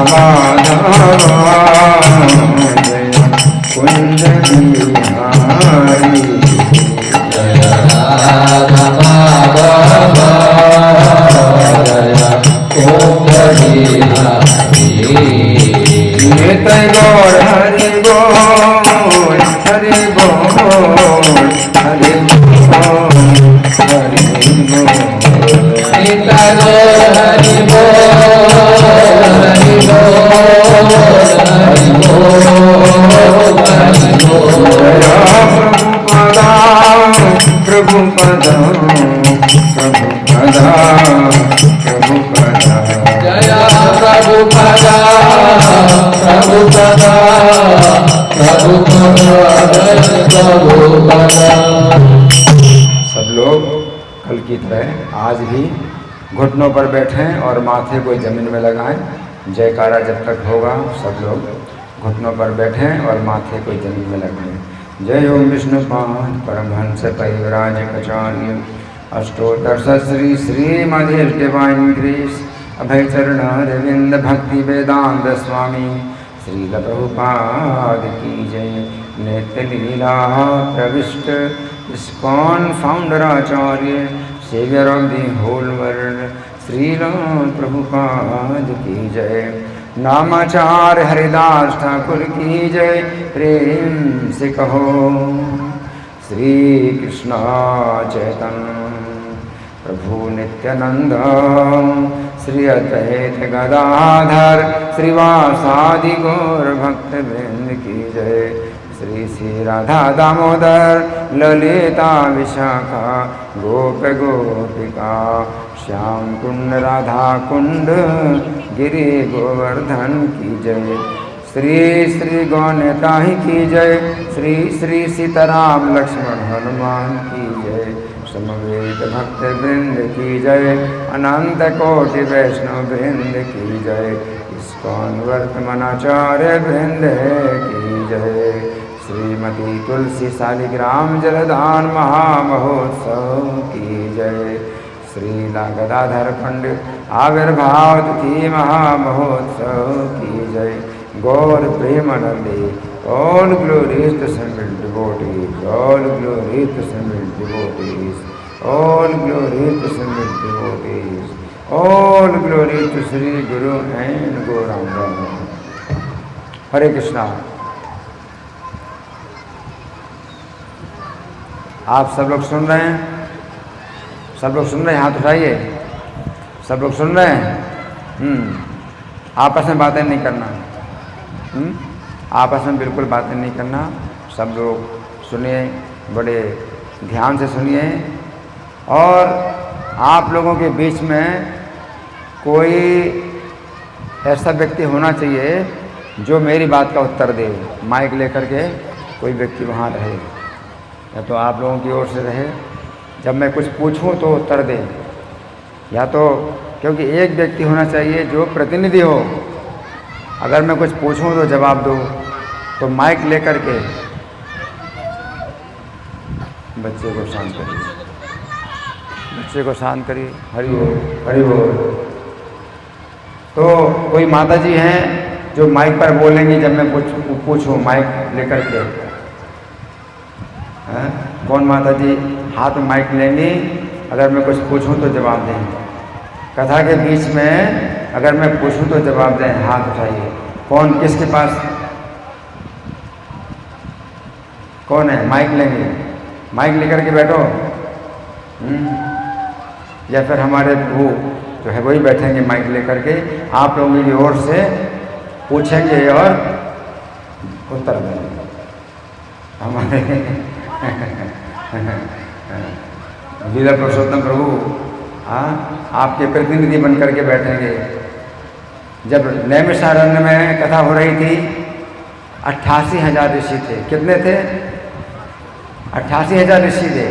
माधवा जय कुंज बिहारी जय राधा माधवा जय कुंज बिहारी नित्य गौर हरि बोल हरि बोल हरि बोल हरि बोल नित्य गौर हरि बोल हरि बोल हरि बोल हरि बोल प्रभु पदा प्रभु पदा प्रभु पदा जय प्रभु पदा प्रभु पदा प्रभु पदा जय प्रभु पदा। सब लोग कल की तरह आज भी घुटनों पर बैठें और माथे को जमीन में लगाएं। जयकारा जब तक होगा सब लोग घुटनों पर बैठें और माथे को जमीन में लगाएं। जय ओम विष्णुपाद परमहंस परिव्राजकाचार्य अष्टोत्तर श्री श्रीमद् डिवाइन ग्रेस अभय चरणारविंद भक्ति वेदांत स्वामी श्रील प्रभुपाद की जय। नित्य लीला प्रविष्ट इस्कॉन फाउंडर आचार्य saviour of the whole world Srila Prabhupada की जय। नामाचार्य हरिदास ठाकुर की जय। प्रेम से कहो श्री कृष्ण चैतन्य प्रभु नित्यानंद श्री अद्वैत गदाधर श्रीवासादि गौर भक्त वृंद की जय। श्री श्री राधा दामोदर ललिता विशाखा गोप गोपिका श्याम कुंड राधा कुंड गिरि गोवर्धन की जय। श्री श्री गौनताही की जय। श्री श्री सीताराम लक्ष्मण हनुमान की जय। समवेत भक्त वृंद की जय। अनंत कोटि वैष्णव वृंद की जय। इस्कॉन वर्तमानाचार्य वृंद की जय। श्रीमती तुलसी शालिग्राम जलदान महामहोत्सव की जय। श्रीला गदाधर पंडित आविर्भाव तिथि महामहोत्सव की जय। गौर प्रेमानंदे all glories to single devotees all glories to single devotees all glories to single devotees all glories to Shri Guru and Gaurang. हरे कृष्णा। आप सब लोग सुन रहे हैं? सब लोग सुन रहे हैं? हाथ उठाइए। सब लोग सुन रहे हैं? आपस में बातें नहीं करना। आपस में बिल्कुल बातें नहीं करना। सब लोग सुनिए, बड़े ध्यान से सुनिए। और आप लोगों के बीच में कोई ऐसा व्यक्ति होना चाहिए जो मेरी बात का उत्तर दे। माइक लेकर के कोई व्यक्ति वहाँ रहे, या तो आप लोगों की ओर से रहे, जब मैं कुछ पूछूं तो उत्तर दे, या तो क्योंकि एक व्यक्ति होना चाहिए जो प्रतिनिधि हो। अगर मैं कुछ पूछूं तो जवाब दो। तो माइक लेकर के बच्चे को शांत करिए, बच्चे को शांत करिए। हरि बोल हरि बोल। तो कोई माता जी हैं जो माइक पर बोलेंगी जब मैं पूछूं, माइक लेकर के। कौन माता जी हाथ में माइक लेंगी? अगर मैं कुछ पूछूं तो जवाब देंगे। कथा के बीच में अगर मैं पूछूं तो जवाब दें। हाथ उठाइए। कौन, किसके पास कौन है? माइक लेंगे? माइक लेकर के बैठो। या फिर हमारे वो जो है वही बैठेंगे माइक लेकर के, आप लोगों की ओर से पूछेंगे और उत्तर देंगे। हमारे लीला पुरुषोत्तम प्रभु आपके प्रतिनिधि बन करके बैठेंगे। जब नैमिषारण्य में कथा हो रही थी, 88,000 ऋषि थे। कितने थे? 88,000 ऋषि थे।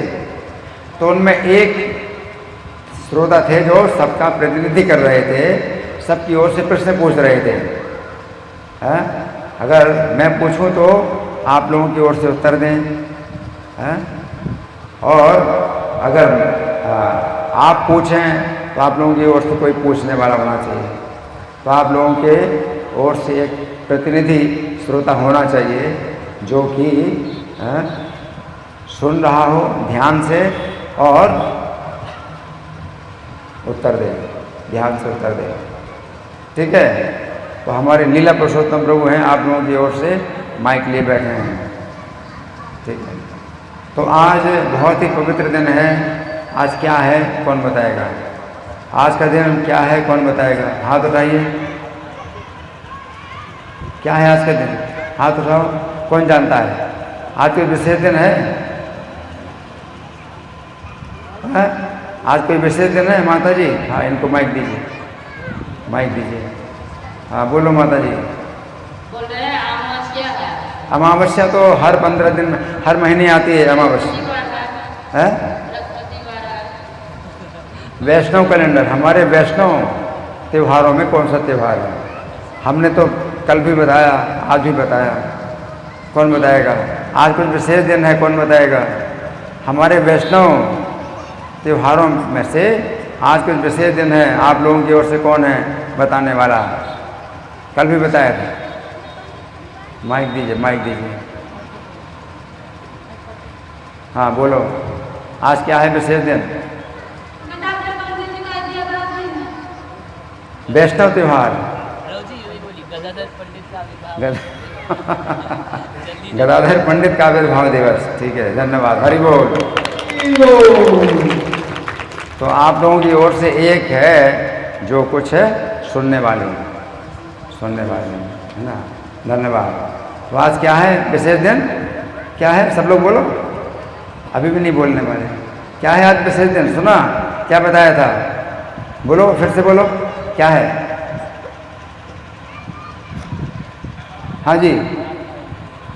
तो उनमें एक श्रोता थे जो सबका प्रतिनिधि कर रहे थे, सबकी ओर से प्रश्न पूछ रहे थे। अगर मैं पूछूं तो आप लोगों की ओर से उत्तर दें, और अगर आप पूछें तो आप लोगों की ओर से कोई पूछने वाला होना चाहिए। तो आप लोगों के ओर से एक प्रतिनिधि श्रोता होना चाहिए जो कि सुन रहा हो ध्यान से और उत्तर दे, ध्यान से उत्तर दे। ठीक है, तो हमारे लीला पुरुषोत्तम प्रभु हैं, आप लोगों की ओर से माइक लिए बैठे हैं। ठीक है, तो आज बहुत ही पवित्र दिन है। आज क्या है कौन बताएगा? आज का दिन क्या है कौन बताएगा? हाथ उठाइए। क्या है आज का दिन? हाथ उठाओ, कौन जानता है? आज कोई विशेष दिन है? आज कोई विशेष दिन है माता जी? हाँ, इनको माइक दीजिए, माइक दीजिए। हाँ बोलो माता जी। बोल रहे हैं अमावस्या है। अमावस्या तो हर 15 दिन हर महीने आती है अमावस्या है। वैष्णव कैलेंडर, हमारे वैष्णव त्योहारों में कौन सा त्यौहार है? हमने तो कल भी बताया, आज भी बताया। कौन बताएगा? आज कुछ विशेष दिन है, कौन बताएगा? हमारे वैष्णव त्योहारों में से आज कुछ विशेष दिन है, आप लोगों की ओर से कौन है बताने वाला? कल भी बताया था। माइक दीजिए, माइक दीजिए। हाँ बोलो, आज क्या है विशेष दिन? वैष्णव त्योहार। गदाधर पंडित का आविर्भाव दिवस। ठीक है, धन्यवाद, हरि बोल। तो आप लोगों की ओर से एक है जो कुछ है सुनने वाले, सुनने वाले, है ना? धन्यवाद। तो आज क्या है विशेष दिन? क्या है? सब लोग बोलो, अभी भी नहीं बोलने वाले। क्या है आज विशेष दिन? सुना क्या बताया था? बोलो, फिर से बोलो, क्या है? हाँ जी,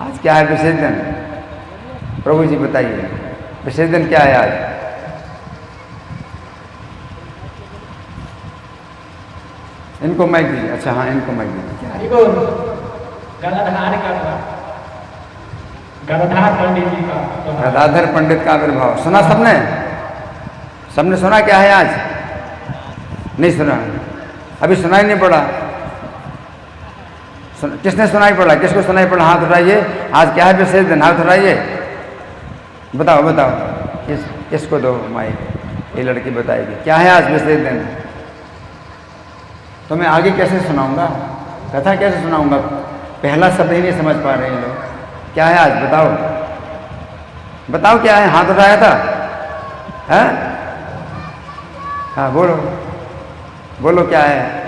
आज क्या है विशेष दिन? प्रभु जी बताइए, विशेष दिन क्या है आज? इनको माइक दीजिए। अच्छा हाँ, इनको माइक दीजिए। क्या है? गदाधार पंडित जी का, गदाधर पंडित का आविर्भाव सुना सबने? सबने सुना क्या है आज? नहीं सुना, अभी सुनाई नहीं पड़ा। किसने सुनाई पड़ा? किसको सुनाई पड़ा? हाथ उठाइए। आज क्या है विशेष दिन? हाथ उठाइए, बताओ बताओ। किसको दो माइक? ये लड़की बताएगी क्या है आज विशेष दिन। तो मैं आगे कैसे सुनाऊंगा? कथा कैसे सुनाऊंगा? पहला शब्द ही नहीं समझ पा रहे हैं लोग। क्या है आज बताओ, बताओ क्या है? हाथ उठाया था, है? हाँ बोलो, बोलो क्या है?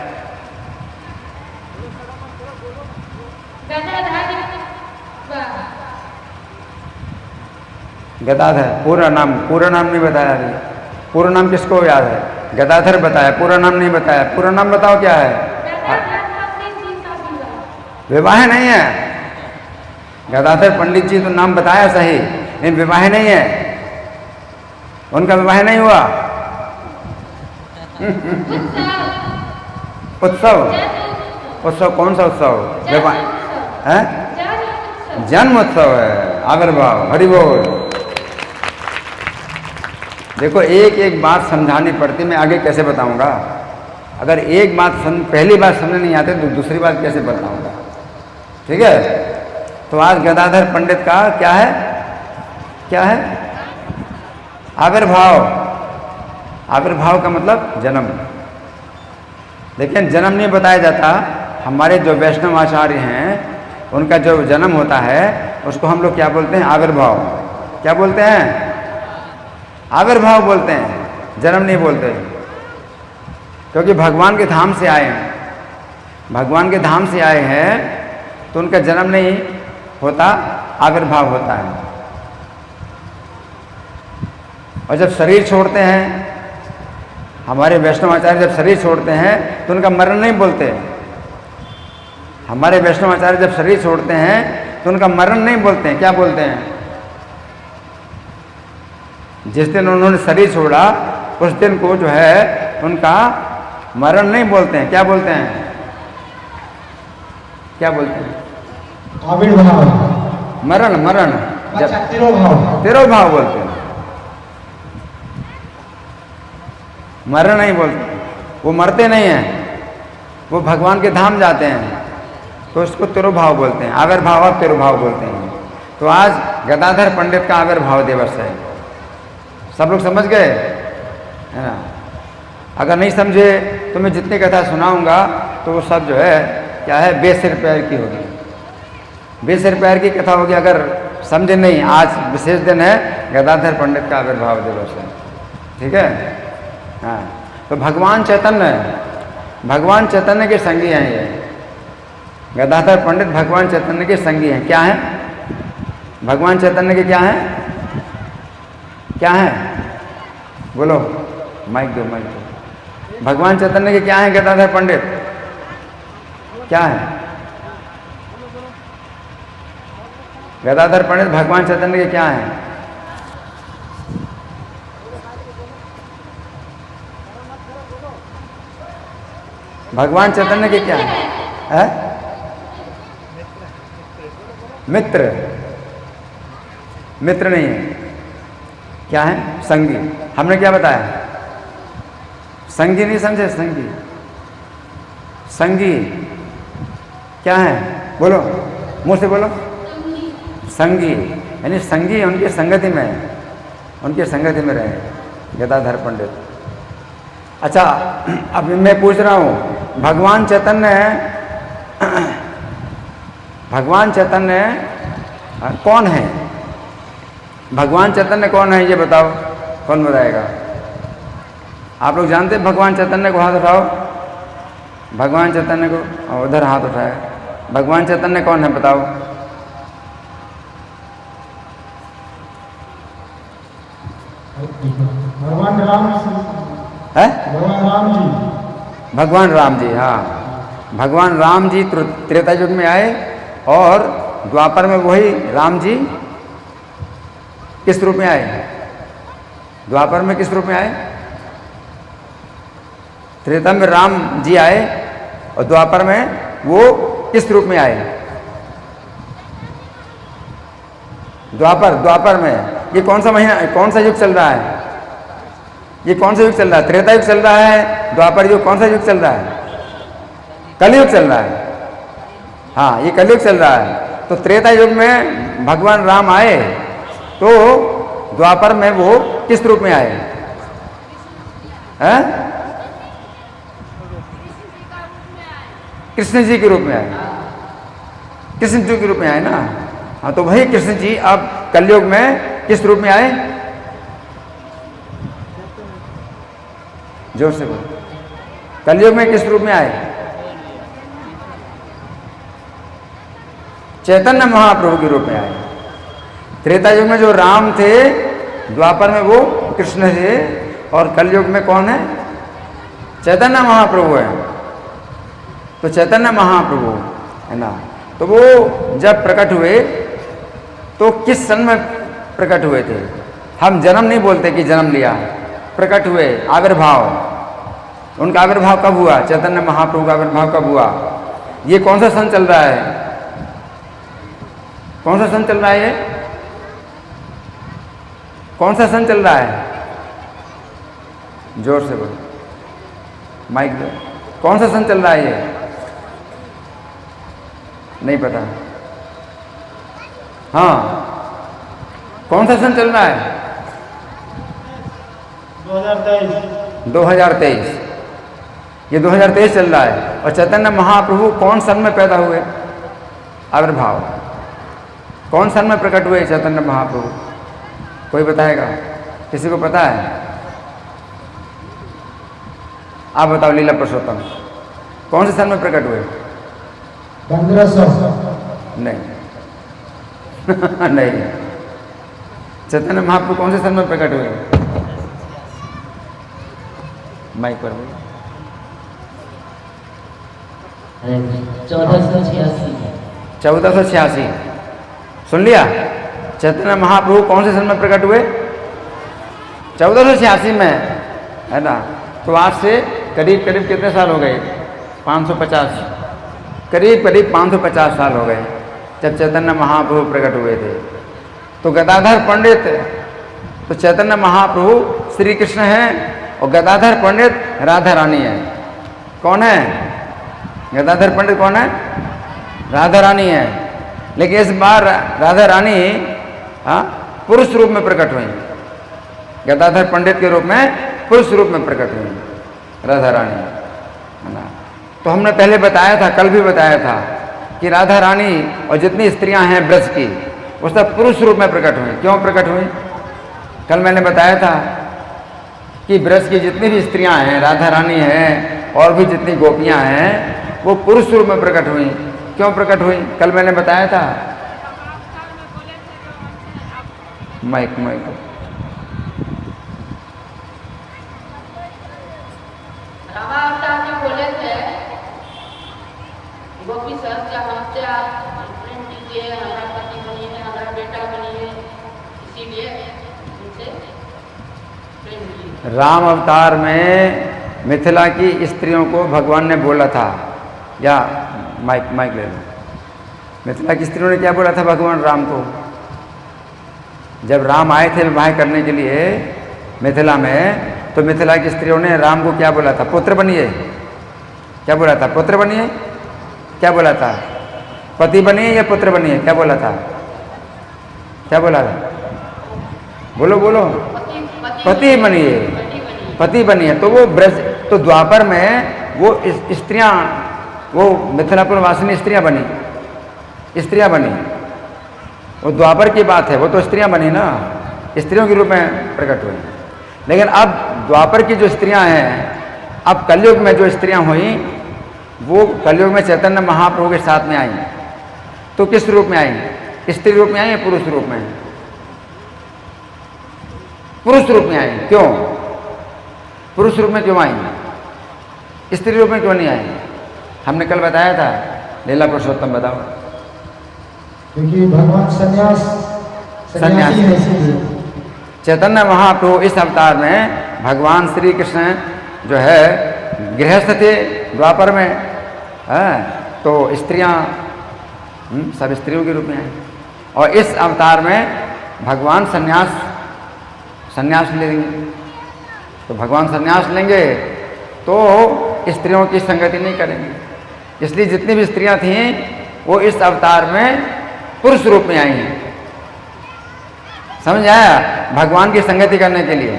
गदाधर पूरा नाम, पूरा नाम नहीं बताया अभी। पूरा नाम किसको याद है? गदाधर बताया, पूरा नाम नहीं बताया। पूरा नाम बताओ क्या है? विवाह नहीं है। गदाधर पंडित जी तो नाम बताया सही, लेकिन विवाह नहीं है, उनका विवाह नहीं हुआ। उत्सव, उत्सव कौन सा उत्सव? विवाह है, जन्म उत्सव है, आविर्भाव। हरि बोल। देखो एक एक बात समझानी पड़ती, मैं आगे कैसे बताऊंगा? अगर एक बात पहली बात समझ नहीं आती तो दूसरी बात कैसे बताऊंगा? ठीक है, तो आज गदाधर पंडित का क्या है? क्या है? आविर्भाव। आविर्भाव का मतलब जन्म, लेकिन जन्म नहीं बताया जाता। हमारे जो वैष्णव आचार्य हैं उनका जो जन्म होता है उसको हम लोग क्या बोलते हैं? आविर्भाव। क्या बोलते हैं? आविर्भाव बोलते हैं, जन्म नहीं बोलते, क्योंकि भगवान के धाम से आए हैं। भगवान के धाम से आए हैं तो उनका जन्म नहीं होता, आविर्भाव होता है। और जब शरीर छोड़ते हैं, हमारे वैष्णव आचार्य जब शरीर छोड़ते हैं तो उनका मरण नहीं बोलते। हमारे वैष्णव आचार्य जब शरीर छोड़ते हैं तो उनका मरण नहीं बोलते हैं। क्या बोलते हैं? जिस दिन उन्होंने शरीर छोड़ा उस दिन को जो है उनका मरण नहीं बोलते हैं। क्या बोलते हैं? क्या बोलते हैं? आविर्भाव। मरण, मरण जब तिरोभाव, तिरोभाव बोलते हैं, मरण नहीं बोलते। वो मरते नहीं हैं, वो भगवान के धाम जाते हैं। तो इसको तिरुभाव बोलते हैं, आविर्भाव और तिरुभाव बोलते हैं। तो आज गदाधर पंडित का आविर्भाव दिवस है। सब लोग समझ गए है ना? अगर नहीं समझे तो मैं जितनी कथा सुनाऊंगा तो वो सब जो है क्या है, बेसिर पैर की होगी, बेसिर पैर की कथा होगी। अगर समझे नहीं, आज विशेष दिन है, गदाधर पंडित का आविर्भाव दिवस है, ठीक है। हाँ, तो भगवान चैतन्य के संगी हैं ये। गदाधर पंडित भगवान चैतन्य के संगी हैं। क्या हैं? भगवान चैतन्य के क्या हैं? क्या हैं? बोलो, माइक दो, माइक दो। भगवान चैतन्य के क्या हैं गदाधर पंडित? क्या है? गदाधर पंडित भगवान चैतन्य के क्या हैं? भगवान चैतन्य के क्या है? मित्र? मित्र नहीं है, क्या है? संगी। हमने क्या बताया? संगी नहीं समझे? संगी, संगी क्या है? बोलो, मुंह से बोलो। संगी यानी संगी उनकी संगति में, उनकी संगति में रहे गदाधर पंडित। अच्छा, अब मैं पूछ रहा हूँ, भगवान चैतन्य कौन है? भगवान चैतन्य कौन है ये बताओ, कौन बताएगा? आप लोग जानते हैं भगवान चैतन्य को? हाथ उठाओ भगवान चैतन्य को, और उधर हाथ उठाए। भगवान चैतन्य कौन है बताओ? भगवान राम है? भगवान राम जी। भगवान राम जी, हाँ। भगवान राम जी त्रेता युग में आए और द्वापर में वही राम जी किस रूप में आए? द्वापर में किस रूप में आए? त्रेता में राम जी आए और द्वापर में वो किस रूप में आए? द्वापर में। ये कौन सा महीना, कौन सा युग चल रहा है? ये कौन सा युग चल रहा है? त्रेता युग चल रहा है, द्वापर युग कौन सा युग चल रहा है? कलयुग चल रहा है। हाँ, ये कलयुग चल रहा है। तो त्रेता युग में भगवान राम आए तो द्वापर में वो किस रूप में आए? हैं? कृष्ण जी के रूप में आए। कृष्ण जी के रूप में आए ना। हाँ, तो वही कृष्ण जी अब कलयुग में किस रूप में आए? जोर से बोलो, कलयुग में किस रूप में आए? चैतन्य महाप्रभु के रूप में आए। त्रेता युग में जो राम थे, द्वापर में वो कृष्ण थे, और कलयुग में कौन है? चैतन्य महाप्रभु है। तो चैतन्य महाप्रभु है ना। तो वो जब प्रकट हुए तो किस सन में प्रकट हुए थे? हम जन्म नहीं बोलते कि जन्म लिया, प्रकट हुए, आविर्भाव। उनका आविर्भाव कब हुआ? चैतन्य महाप्रभु का आविर्भाव कब हुआ? ये कौन सा सन चल रहा है? कौन सा सन चल रहा है? ये कौन सा सन चल रहा है? जोर से बोलो, माइक दो। कौन सा सन चल रहा है? ये नहीं पता। हाँ, कौन सा सन चल रहा है? 2023। ये 2023 चल रहा है। और चैतन्य महाप्रभु कौन सन में पैदा हुए? आविर्भाव कौन सन में प्रकट हुए चैतन्य महाप्रभु? कोई बताएगा? किसी को पता है? आप बताओ लीला पुरुषोत्तम, कौन से सन में प्रकट हुए? 1500। नहीं नहीं, चैतन्य महाप्रभु कौन से सन में प्रकट हुए? माइक पर बोलो। 1486। सुन लिया? चैतन्य महाप्रभु कौन से सन में प्रकट हुए? 1486 में, है ना। तो आज से करीब करीब कितने साल हो गए? 550, करीब करीब 550 साल हो गए जब चैतन्य महाप्रभु प्रकट हुए थे। तो गदाधर पंडित, तो चैतन्य महाप्रभु श्री कृष्ण हैं और गदाधर पंडित राधा रानी है। कौन है? गदाधर पंडित कौन है? राधा रानी है, लेकिन इस बार राधा रानी पुरुष रूप में प्रकट हुई, गदाधर पंडित के रूप में पुरुष रूप में प्रकट हुई राधा रानी, है ना। तो हमने पहले बताया था, कल भी बताया था कि राधा रानी और जितनी स्त्रियां हैं ब्रज की, वो सब पुरुष रूप में प्रकट हुई। क्यों प्रकट हुई? कल मैंने बताया था कि ब्रज की जितनी भी स्त्रियां हैं, राधा रानी है और भी जितनी गोपियां हैं, वो पुरुष रूप में प्रकट हुई। क्यों प्रकट हुई? कल मैंने बताया था। माइक रामा अवतार में बोले थे गोपी सर हमसे आप प्रेम कीजिए, हमारा पति बनिए, हमारा बेटा बनिए, इसीलिए उनसे प्रेम कीजिए। राम अवतार में मिथिला की स्त्रियों को भगवान ने बोला था, या माइक ले लो। मिथिला की स्त्रियों ने क्या बोला था भगवान राम को? जब राम आए थे विवाह करने के लिए मिथिला में, तो मिथिला की स्त्रियों ने राम को क्या बोला था? पुत्र बनिए। क्या बोला था? पुत्र बनिए। क्या बोला था? पति बनिए या पुत्र बनिए? क्या बोला था? क्या बोला था? बोलो बोलो। पति बनिए, पति बनिए। तो वो ब्रज, तो द्वापर में वो स्त्रियां, वो मिथिलापुर वासिनी स्त्रियां बनी, वो द्वापर की बात है, वो तो स्त्रियां बनी ना, स्त्रियों के रूप में प्रकट हुई। लेकिन अब द्वापर की जो स्त्रियां हैं, अब कलयुग में जो स्त्रियां हुई, वो कलयुग में चैतन्य महाप्रभु के साथ में आई। तो किस रूप में आई? स्त्री रूप में आई या पुरुष रूप में? पुरुष रूप में आई। क्यों पुरुष रूप में क्यों आई? स्त्री रूप में क्यों नहीं आई? हमने कल बताया था। लीला पुरुषोत्तम बताओ। क्योंकि भगवान सन्यासी है, इसीलिए। चैतन्य महाप्रभु इस अवतार में भगवान श्री कृष्ण जो है गृहस्थ थे द्वापर में, तो स्त्रियां सब स्त्रियों के रूप में आई। और इस अवतार में भगवान सन्यास लेंगे। तो भगवान सन्यास लेंगे तो स्त्रियों की संगति नहीं करेंगे, इसलिए जितनी भी स्त्रियां थीं वो इस अवतार में पुरुष रूप में आई हैं। समझ आया? भगवान की संगति करने के लिए,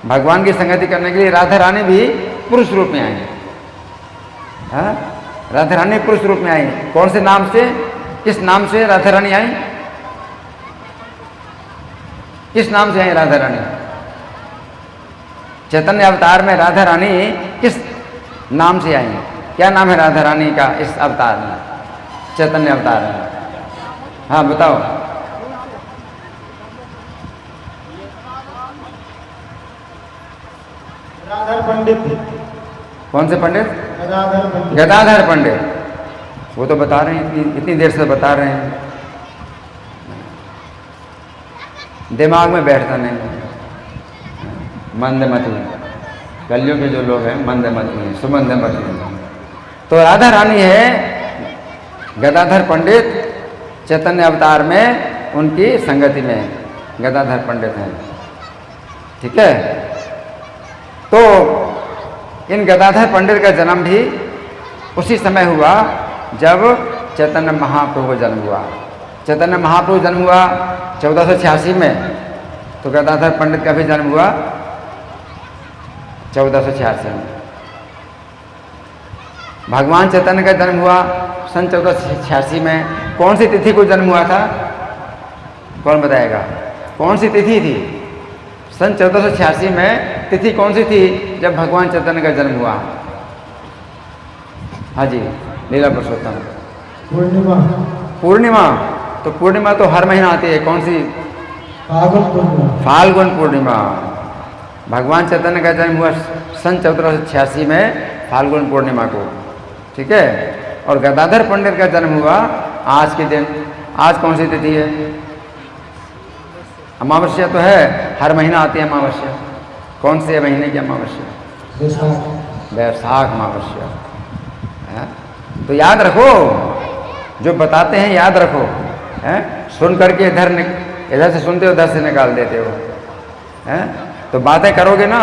भगवान की संगति करने के लिए राधा रानी भी पुरुष रूप में आई। राधा रानी पुरुष रूप में आई। कौन से नाम से, किस नाम से राधा रानी आई? किस नाम से आई राधा रानी? चैतन्य अवतार में राधा रानी किस नाम से आई? क्या नाम है राधा रानी का इस अवतार में, चैतन्य अवतार में? हाँ बताओ। गदाधर पंडित। कौन से पंडित? गदाधर पंडित। गदाधर पंडित। वो तो बता रहे हैं, इतनी देर से बता रहे हैं, दिमाग में बैठता नहीं। मंदमती, कलयुग के जो लोग हैं मंदमती हैं, सुमंदमती हैं। तो राधा रानी है, गदाधर पंडित चैतन्य अवतार में उनकी संगति में गदाधर पंडित हैं। ठीक है? तो इन गदाधर पंडित का जन्म भी उसी समय हुआ जब चैतन्य महाप्रभु का जन्म हुआ। चैतन्य महाप्रभु जन्म हुआ 1486 में, तो गदाधर पंडित का भी जन्म हुआ 1486 में। भगवान चैतन्य का जन्म हुआ सन 1486 में। कौन सी तिथि को जन्म हुआ था? कौन बताएगा? कौन सी तिथि थी? सन 1486 में तिथि कौन सी थी जब भगवान चैतन्य का जन्म हुआ? हाँ जी, लीला पुरुषोत्तम। पूर्णिमा। पूर्णिमा। तो पूर्णिमा तो हर महीना आती है। कौन सी? फाल्गुन पूर्णिमा। फाल्गुन पूर्णिमा। भगवान चैतन्य का जन्म हुआ सन 1486 में फाल्गुन पूर्णिमा को। ठीक है? और गदाधर पंडित का जन्म हुआ आज के दिन। आज कौन सी तिथि है? अमावस्या तो है, हर महीना आती है अमावस्या। कौन से महीने की अमावस्या? वैशाख अमावस्या। तो याद रखो, जो बताते हैं याद रखो। सुन करके इधर से सुनते हो, उधर से निकाल देते हो। तो बातें करोगे ना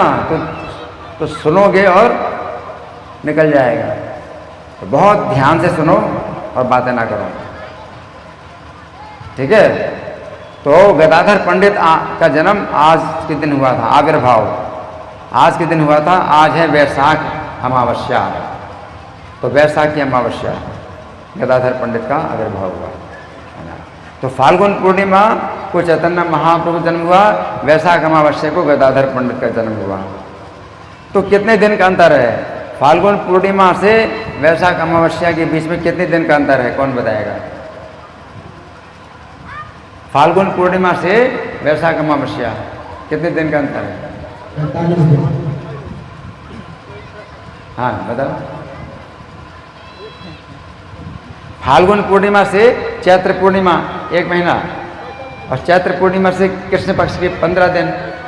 तो सुनोगे और निकल जाएगा। तो बहुत ध्यान से सुनो और बातें ना करो। ठीक है, तो गदाधर पंडित का जन्म आज के दिन हुआ था, आविर्भाव आज के दिन हुआ था। आज है वैशाख अमावस्या, तो वैशाख की अमावस्या गदाधर पंडित का आविर्भाव हुआ है ना। तो फाल्गुन पूर्णिमा को चैतन्य महाप्रभु जन्म हुआ, वैशाख अमावस्या को गदाधर पंडित का जन्म हुआ। तो कितने दिन का अंतर है? फाल्गुन पूर्णिमा से वैशाख अमावस्या के बीच में कितने दिन का अंतर है, कौन बताएगा? फाल्गुन पूर्णिमा से वैशाख अमावस्या कितने दिन का अंतर है? 45 दिन। हाँ बताओ। फाल्गुन पूर्णिमा से चैत्र पूर्णिमा 1 महीना, और चैत्र पूर्णिमा से कृष्ण पक्ष के 15 दिन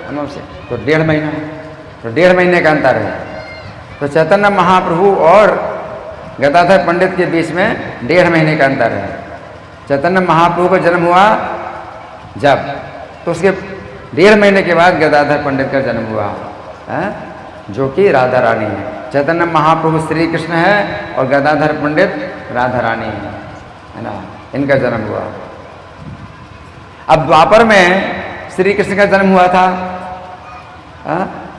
अमावस्या, तो 1.5 महीना, तो 1.5 महीने का अंतर है। तो चैतन्य महाप्रभु और गदाधर पंडित के बीच में 1.5 महीने का अंतर है। चैतन्य महाप्रभु का जन्म हुआ जब, तो उसके 1.5 महीने के बाद गदाधर पंडित का जन्म हुआ है, जो कि राधा रानी है। चैतन्य महाप्रभु श्री कृष्ण है और गदाधर पंडित राधा रानी है ना, इनका जन्म हुआ। अब द्वापर में श्री कृष्ण का जन्म हुआ था,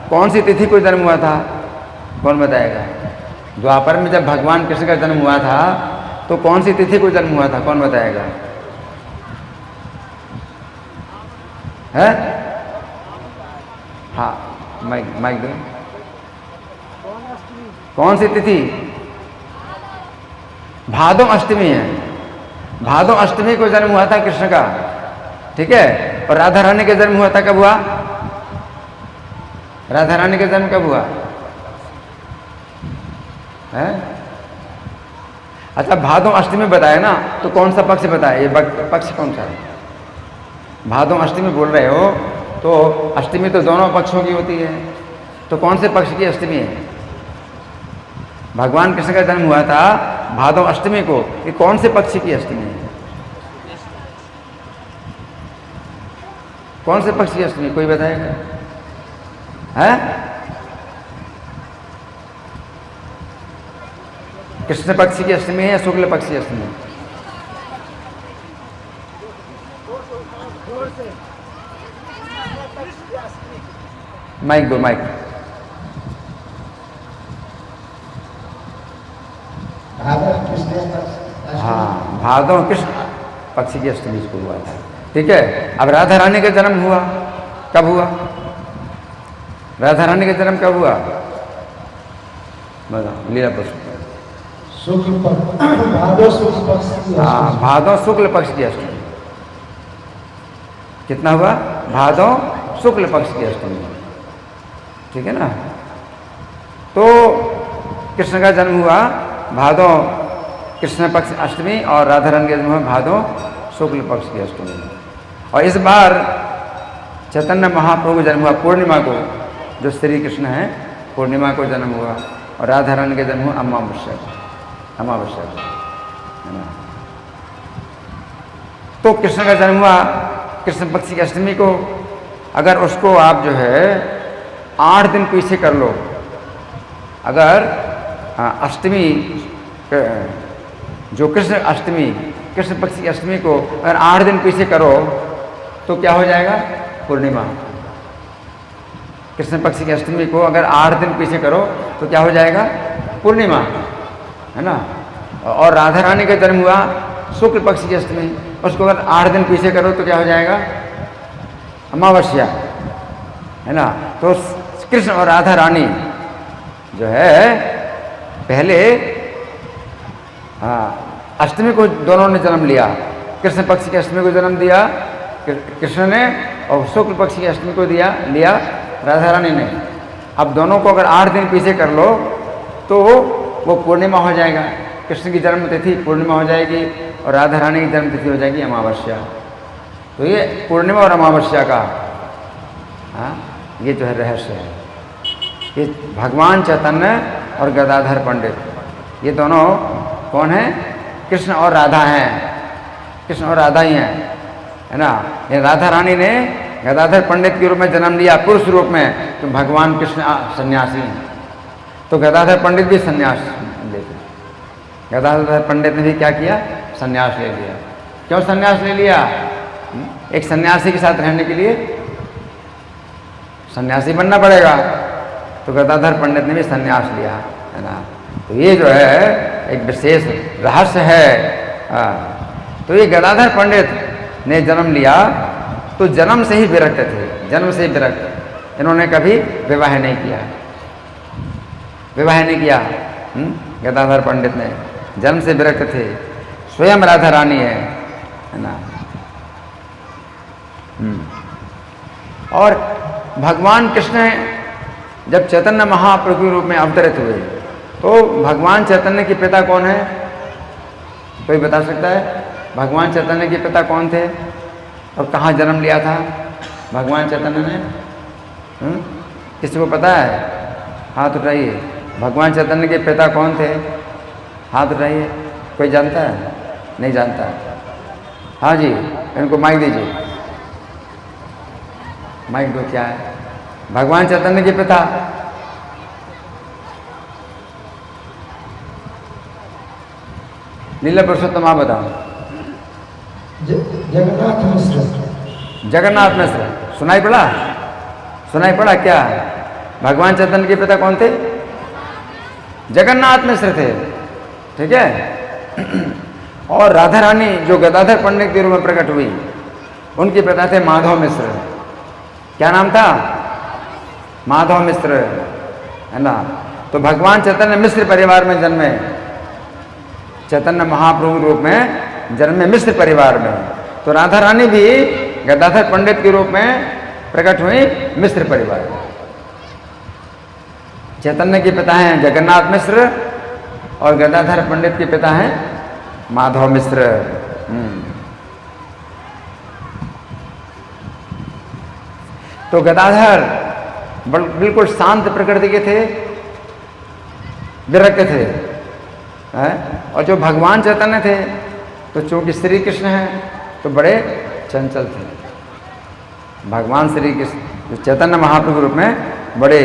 कौन सी तिथि को जन्म हुआ था, कौन बताएगा? द्वापर में जब भगवान कृष्ण का जन्म हुआ था तो कौन सी तिथि को जन्म हुआ था, कौन बताएगा? है? हाँ माइक दो। कौन सी तिथि? भादो अष्टमी है। भादो अष्टमी को जन्म हुआ था कृष्ण का, ठीक है। और राधा रानी का जन्म हुआ था कब हुआ? राधा रानी का जन्म कब हुआ है? अच्छा, भादो अष्टमी बताया ना, तो कौन सा पक्ष बताया? ये पक्ष कौन सा है? भादो अष्टमी बोल रहे हो, तो अष्टमी तो दोनों पक्षों की होती है, तो कौन से पक्ष की अष्टमी है? भगवान कृष्ण का जन्म हुआ था भादो अष्टमी को, ये कौन से पक्ष की अष्टमी है? कौन से पक्ष की अष्टमी, कोई बताएगा? है? कृष्ण पक्ष की अष्टमी है या शुक्ल पक्ष की अष्टमी? माइक दो, माइक। हाँ, भादो कृष्ण पक्ष की अष्टमी को हुआ था, ठीक है। अब राधा रानी का जन्म हुआ कब हुआ? राधा रानी का जन्म कब हुआ? लीला पुष्प शुक्ल पक्ष, भादो शुक्ल पक्ष की। हाँ, भादो शुक्ल पक्ष की अष्टमी। कितना हुआ? भादो शुक्ल पक्ष की अष्टमी, ठीक है ना। तो कृष्ण का जन्म हुआ भादो कृष्ण पक्ष अष्टमी और राधा रानी का जन्म हुआ भादो शुक्ल पक्ष की अष्टमी। और इस बार चैतन्य महाप्रभु जन्म हुआ पूर्णिमा को, जो श्री कृष्ण है पूर्णिमा को जन्म हुआ, और राधा रानी का जन्म हुआ अमावस्या है ना। तो कृष्ण का जन्म हुआ कृष्ण पक्ष की अष्टमी को। अगर उसको आप जो है 8 दिन पीछे कर लो, अगर अष्टमी जो कृष्ण अष्टमी कृष्ण पक्ष की अष्टमी को अगर 8 दिन पीछे करो तो क्या हो जाएगा? पूर्णिमा। कृष्ण पक्ष की अष्टमी को अगर 8 दिन पीछे करो तो क्या हो जाएगा? पूर्णिमा, है ना। और राधा रानी का जन्म हुआ शुक्ल पक्ष की अष्टमी, उसको अगर 8 दिन पीछे करो तो क्या हो जाएगा? अमावस्या, है ना। तो कृष्ण और राधा रानी जो है पहले अष्टमी को दोनों ने जन्म लिया। कृष्ण पक्ष की अष्टमी को जन्म दिया कृष्ण ने, और शुक्ल पक्ष की अष्टमी को लिया राधा रानी ने। अब दोनों को अगर 8 दिन पीछे कर लो तो वो पूर्णिमा हो जाएगा। कृष्ण की जन्म तिथि पूर्णिमा हो जाएगी और राधा रानी की जन्म तिथि हो जाएगी अमावस्या। तो ये पूर्णिमा और अमावस्या का ये जो है रहस्य है। ये भगवान चैतन्य और गदाधर पंडित, ये दोनों कौन है? कृष्ण और राधा हैं, कृष्ण और राधा ही हैं, है ना। ये राधा रानी ने गदाधर पंडित के रूप में जन्म लिया पुरुष रूप में, तो भगवान कृष्ण सन्यासी हैं, तो गदाधर पंडित भी सन्यास लेते, गदाधर पंडित ने भी क्या किया? संन्यास ले लिया। क्यों संन्यास ले लिया? एक सन्यासी के साथ रहने के लिए सन्यासी बनना पड़ेगा, तो गदाधर पंडित ने भी संन्यास लिया, है ना। तो ये जो है एक विशेष रहस्य है। तो ये गदाधर पंडित ने जन्म लिया तो जन्म से ही विरक्त थे, जन्म से ही विरक्त। इन्होंने कभी विवाह नहीं किया, विवाह नहीं किया। गदाधर पंडित ने जन्म से विरक्त थे, स्वयं राधा रानी है ना। और भगवान कृष्ण जब चैतन्य महाप्रभु के रूप में अवतरित हुए तो भगवान चैतन्य के पिता कौन है? कोई बता सकता है? भगवान चैतन्य के पिता कौन थे और कहाँ जन्म लिया था भगवान चैतन्य ने? किसी को पता है? हाथ उठाइए। भगवान चैतन्य के पिता कौन थे? हाथ उठाइए। कोई जानता है? नहीं जानता। हाँ जी, इनको माइक दीजिए। माइक दो। क्या है? भगवान चैतन्य के पिता लीला पुरुषोत्तम, आप बताओ। जगन्नाथ मिश्र। जगन्नाथ मिश्र सुनाई पड़ा? सुनाई पड़ा क्या? भगवान चैतन्य के पिता कौन थे? जगन्नाथ मिश्र थे, ठीक है। और राधा रानी जो गदाधर पंडित के रूप में प्रकट हुई, उनके पिता थे माधव मिश्र। क्या नाम था? माधव मिश्र, है ना। तो भगवान चैतन्य मिश्र परिवार में जन्मे, चैतन्य महाप्रभु रूप में जन्मे मिश्र परिवार में। तो राधा रानी भी गदाधर पंडित के रूप में प्रकट हुई मिश्र परिवार में। चैतन्य के पिता हैं जगन्नाथ मिश्र और गदाधर पंडित के पिता हैं माधव मिश्र। तो गदाधर बिल्कुल शांत प्रकृति के थे, विरक्त थे, है? और जो भगवान चैतन्य थे तो चूंकि श्री कृष्ण हैं तो बड़े चंचल थे। भगवान श्री कृष्ण चैतन्य महाप्रभु रूप में बड़े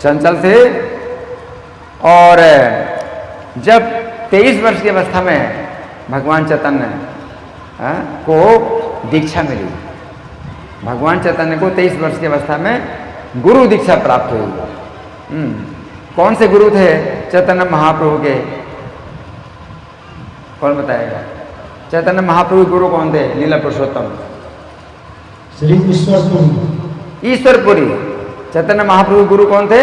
चंचल थे। और जब 23 वर्ष की अवस्था में भगवान चैतन्य को दीक्षा मिली, भगवान चैतन्य को 23 वर्ष की अवस्था में गुरु दीक्षा प्राप्त हुई। कौन से गुरु थे चैतन्य महाप्रभु के? कौन बताएगा? चैतन्य महाप्रभु गुरु कौन थे? लीला पुरुषोत्तम श्री ईश्वरपुरी। ईश्वरपुरी। चैतन्य महाप्रभु गुरु कौन थे?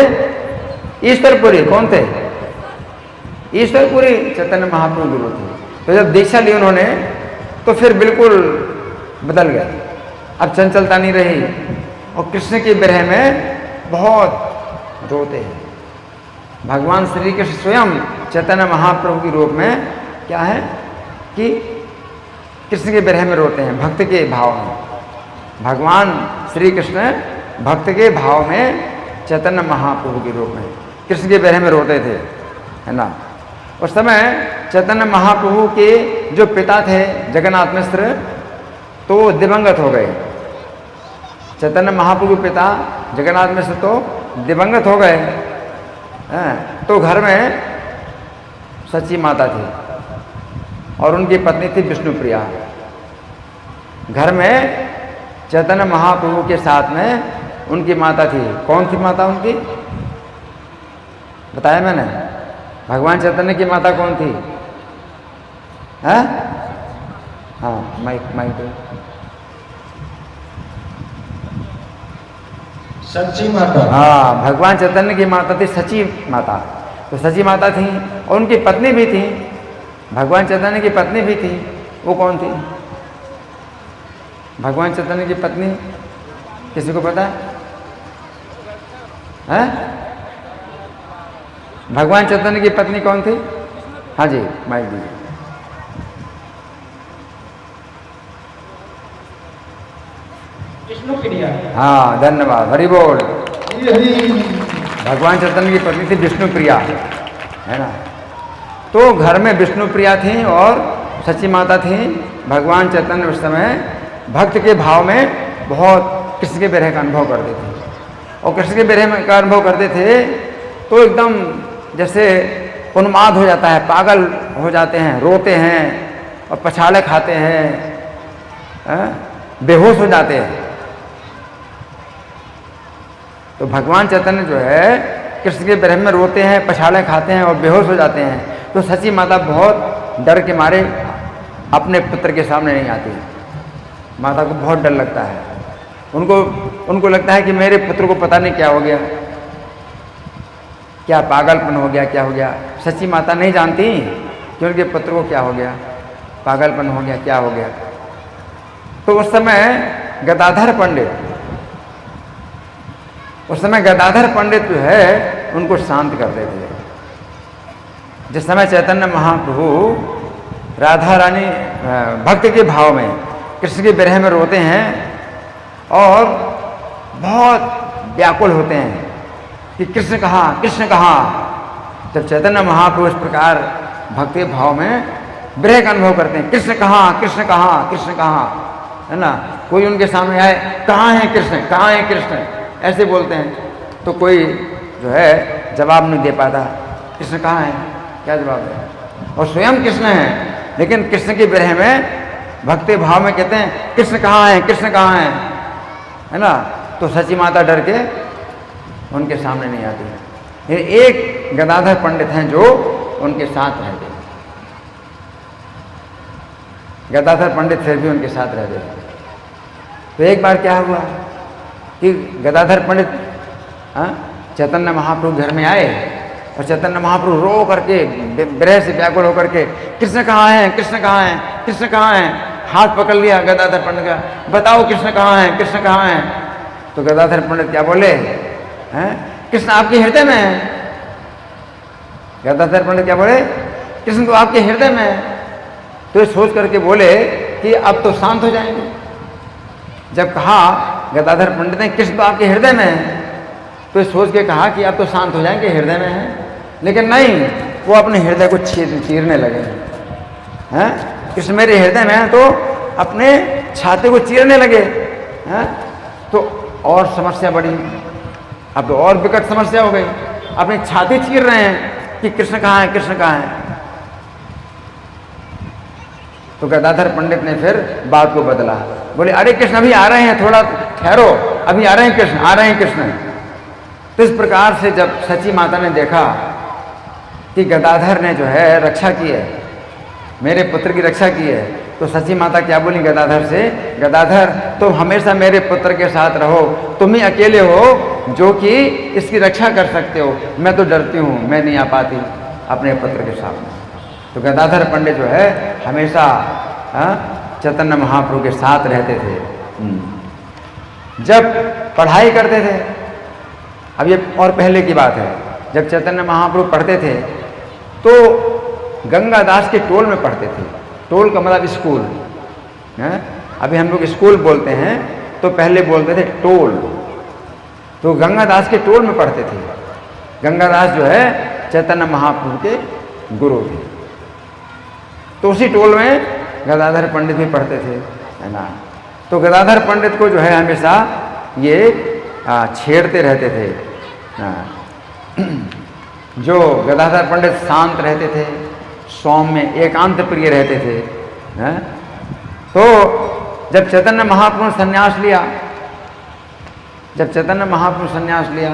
ईश्वरपुरी। कौन थे? ईश्वरपुरी चैतन्य महाप्रभु गुरु थे। तो जब दीक्षा ली उन्होंने तो फिर बिल्कुल बदल गए, अब चंचलता नहीं रही और कृष्ण के विरह में बहुत रोते हैं। भगवान श्री कृष्ण स्वयं चैतन्य महाप्रभु के रूप में क्या है कि कृष्ण के विरह में रोते हैं, भक्त के भाव में। भगवान श्री कृष्ण भक्त के भाव में चैतन्य महाप्रभु के रूप में कृष्ण के विरह में रोते थे, है ना। उस समय चैतन्य महाप्रभु के जो पिता थे जगन्नाथ मिश्र तो दिवंगत हो गए। चैतन्य महाप्रभु के पिता जगन्नाथ मिश्र तो दिवंगत हो गए। तो घर में सची माता थी और उनकी पत्नी थी विष्णुप्रिया। घर में चैतन्य महाप्रभु के साथ में उनकी माता थी। कौन थी माता उनकी? बताया मैंने। भगवान चैतन्य की माता कौन थी? है? हाँ, माइक दो। सच्ची माता। हाँ, भगवान चैतन्य की माता थी सची माता। तो सची माता थी और उनकी पत्नी भी थी। भगवान चैतन्य की पत्नी भी थी। वो कौन थी? भगवान चैतन्य की पत्नी किसी को पता है? भगवान चैतन्य की पत्नी कौन थी? हाँ जी, माइक दीजिए। विष्णुप्रिया। हाँ, धन्यवाद, हरि बोल। भगवान चैतन्य की पत्नी थी विष्णुप्रिया, है ना। तो घर में विष्णुप्रिया थी और सची माता थी। भगवान चैतन्य उस समय भक्त के भाव में बहुत कृष्ण के विरह का अनुभव करते थे और कृष्ण के विरह का अनुभव करते थे तो एकदम जैसे उन्माद हो जाता है, पागल हो जाते हैं, रोते हैं और पछाड़े खाते हैं, बेहोश हो जाते हैं। तो भगवान चैतन्य जो है कृष्ण के विरह में रोते हैं, पछाड़े खाते हैं और बेहोश हो जाते हैं। तो सची माता बहुत डर के मारे अपने पुत्र के सामने नहीं आती। माता को बहुत डर लगता है। उनको लगता है कि मेरे पुत्र को पता नहीं क्या हो गया, क्या पागलपन हो गया, क्या हो गया। सच्ची माता नहीं जानती कि उनके पुत्र को क्या हो गया, पागलपन हो गया, क्या हो गया। तो उस समय गदाधर पंडित जो है उनको शांत कर देते थे। जिस समय चैतन्य महाप्रभु राधा रानी भक्ति के भाव में कृष्ण के विरह में रोते हैं और बहुत व्याकुल होते हैं कि कृष्ण कहाँ, कृष्ण कहाँ। जब चैतन्य महाप्रभु इस प्रकार भक्ति भाव में विरह का अनुभव करते हैं, कृष्ण कहाँ, कृष्ण कहाँ, कृष्ण कहाँ, है ना। कोई उनके सामने आए, कहाँ है कृष्ण, कहाँ है कृष्ण, ऐसे बोलते हैं। तो कोई जो है जवाब नहीं दे पाता, कृष्ण कहाँ है, क्या जवाब है। और स्वयं कृष्ण है लेकिन कृष्ण के विरह में भक्ति भाव में कहते हैं कृष्ण कहाँ है, कृष्ण कहाँ है ना। तो सची माता डर के उनके सामने नहीं आती। एक गदाधर पंडित हैं जो उनके साथ रहते, गदाधर पंडित फिर भी उनके साथ रहते। तो एक बार क्या हुआ कि गदाधर पंडित चैतन्य महाप्रभु घर में आए और चैतन्य महाप्रभु रो करके विरह से व्याकुल होकर के कृष्ण कहाँ है, कृष्ण कहाँ है, कृष्ण कहाँ है। हाथ पकड़ लिया गदाधर पंडित का, बताओ कृष्ण कहाँ है, कृष्ण कहाँ है। तो गदाधर पंडित क्या बोले, हैं कृष्ण आपके हृदय में है। गदाधर पंडित क्या बोले, कृष्ण तो आपके हृदय में है। तो ये सोच करके बोले कि अब तो शांत हो जाएंगे। जब कहा गदाधर पंडित ने कृष्ण तो आपके हृदय में है, तो ये सोच के कहा कि अब तो शांत हो जाएंगे, हृदय में है। लेकिन नहीं, वो अपने हृदय को चीरने लगे। हैं कृष्ण मेरे हृदय में है तो अपने छाती को चीरने लगे। हैं तो और समस्या बढ़ी, अब तो और विकट समस्या हो गई। अपनी छाती चीर रहे हैं कि कृष्ण कहाँ है, कृष्ण कहाँ है। तो गदाधर पंडित ने फिर बात को बदला, बोले अरे कृष्ण अभी आ रहे हैं, थोड़ा ठहरो, अभी आ रहे हैं कृष्ण, आ रहे हैं कृष्ण। तो इस प्रकार से जब सची माता ने देखा कि गदाधर ने जो है रक्षा की है, मेरे पुत्र की रक्षा की है, तो सची माता क्या बोली गदाधर से, गदाधर तुम हमेशा मेरे पुत्र के साथ रहो, तुम ही अकेले हो जो कि इसकी रक्षा कर सकते हो। मैं तो डरती हूँ, मैं नहीं आ पाती अपने पुत्र के सामने। तो गदाधर पंडित जो है हमेशा चैतन्य महाप्रभु के साथ रहते थे। जब पढ़ाई करते थे, अब ये और पहले की बात है, जब चैतन्य महाप्रभु पढ़ते थे तो गंगादास के टोल में पढ़ते थे। टोल का मतलब स्कूल है। अभी हम लोग स्कूल बोलते हैं, तो पहले बोलते थे टोल। तो गंगादास के टोल में पढ़ते थे। गंगादास जो है चैतन्य महाप्रभु के गुरु थे। तो उसी टोल में गदाधर पंडित भी पढ़ते थे, है ना। तो गदाधर पंडित को जो है हमेशा ये छेड़ते रहते थे। जो गदाधर पंडित शांत रहते थे, सौम्य एकांत प्रिय रहते थे। हैं तो जब चैतन्य महाप्रभु ने संन्यास लिया, जब चैतन्य महाप्रभु संन्यास लिया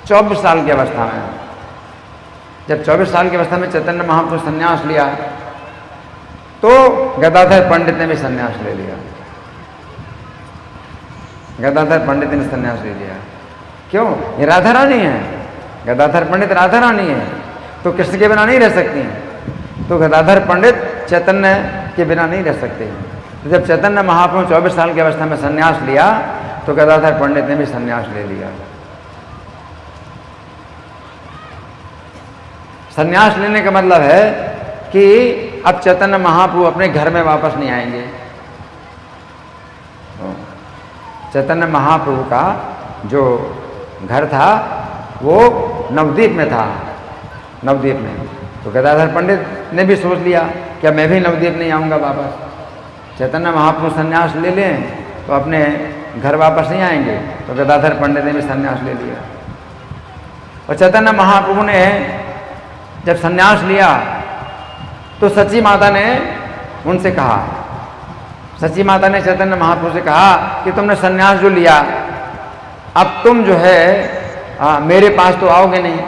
24 साल की अवस्था में, जब 24 साल की अवस्था में चैतन्य महाप्रभु संन्यास लिया तो गदाधर पंडित ने भी संन्यास ले लिया। गदाधर पंडित ने संन्यास ले लिया। क्यों? ये राधा रानी है, गदाधर पंडित राधा रानी है, तो कृष्ण के बिना नहीं रह सकती। तो गदाधर पंडित चैतन्य के बिना नहीं रह सकते। तो जब चैतन्य महाप्रभु 24 साल की अवस्था में संन्यास लिया तो गदाधर पंडित ने भी संन्यास ले लिया। संन्यास लेने का मतलब है कि अब चैतन्य महाप्रभु अपने घर में वापस नहीं आएंगे। चैतन्य महाप्रभु का जो घर था वो नवद्वीप में था, नवद्वीप में। तो गदाधर पंडित ने भी सोच लिया कि मैं भी नवद्वीप नहीं आऊँगा वापस। चैतन्य महाप्रभु संन्यास ले लें तो अपने घर वापस नहीं आएंगे। तो गदाधर पंडित ने भी संन्यास ले लिया। और चैतन्य महाप्रभु ने जब संन्यास लिया तो सची माता ने उनसे कहा, सची माता ने चैतन्य महाप्रभु से कहा कि तुमने संन्यास जो लिया, अब तुम जो है मेरे पास तो आओगे नहीं,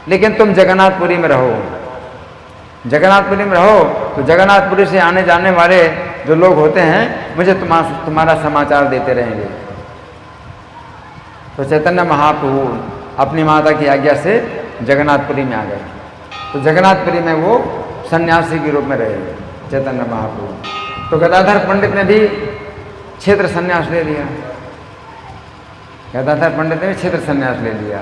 लेकिन तुम जगन्नाथपुरी में रहो। जगन्नाथपुरी में रहो तो जगन्नाथपुरी से आने जाने वाले जो लोग होते हैं मुझे तुम्हारा समाचार देते रहेंगे। तो चैतन्य महाप्रभु अपनी माता की आज्ञा से जगन्नाथपुरी में आ गए। तो जगन्नाथपुरी में वो सन्यासी के रूप में रहे चैतन्य महाप्रभु। तो गदाधर पंडित ने भी क्षेत्र सन्यास ले लिया। गदाधर पंडित ने भी क्षेत्र सन्यास ले लिया।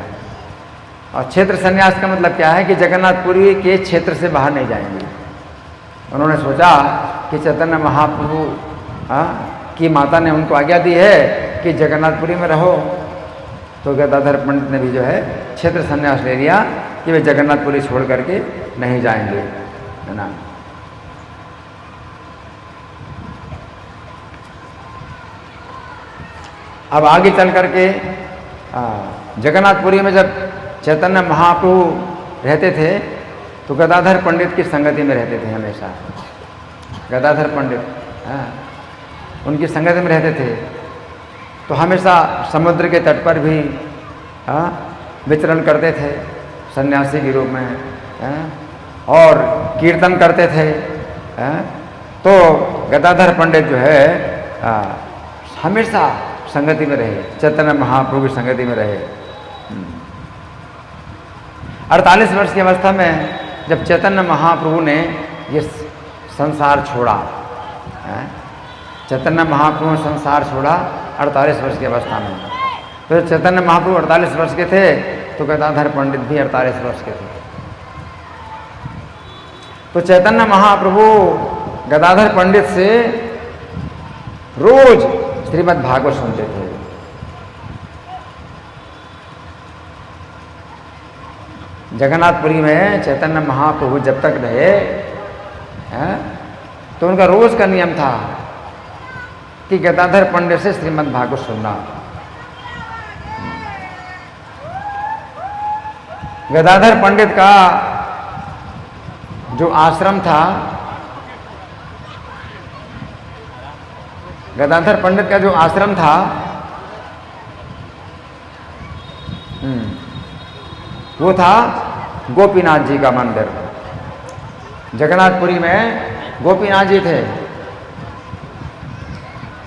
और क्षेत्र सन्यास का मतलब क्या है कि जगन्नाथपुरी के क्षेत्र से बाहर नहीं जाएंगे। उन्होंने सोचा कि चैतन्य महाप्रभु की माता ने उनको आज्ञा दी है कि जगन्नाथपुरी में रहो। तो गदाधर पंडित ने भी जो है क्षेत्र सन्यास ले लिया कि वे जगन्नाथपुरी छोड़ करके नहीं जाएंगे, है ना। अब आगे चल करके जगन्नाथपुरी में जब चैतन्य महाप्रभु रहते थे तो गदाधर पंडित की संगति में रहते थे हमेशा। गदाधर पंडित उनकी संगति में रहते थे। तो हमेशा समुद्र के तट पर भी विचरण करते थे सन्यासी के रूप में, और कीर्तन करते थे। तो गदाधर पंडित जो है हमेशा संगति में रहे, चैतन्य महाप्रभु की संगति में रहे। 48 वर्ष की अवस्था में जब चैतन्य महाप्रभु ने ये संसार छोड़ा, चैतन्य महाप्रभु ने संसार छोड़ा 48 वर्ष की अवस्था में। तो चैतन्य महाप्रभु 48 वर्ष के थे तो गदाधर पंडित भी 48 वर्ष के थे। तो चैतन्य महाप्रभु गदाधर पंडित से रोज श्रीमद् भागवत सुनते थे। जगन्नाथपुरी में चैतन्य महाप्रभु जब तक रहे तो उनका रोज का नियम था कि गदाधर पंडित से श्रीमद् भागवत सुनना। गदाधर पंडित का जो आश्रम था, गदाधर पंडित का जो आश्रम था वो था गोपीनाथ जी का मंदिर। जगन्नाथपुरी में गोपीनाथ जी थे।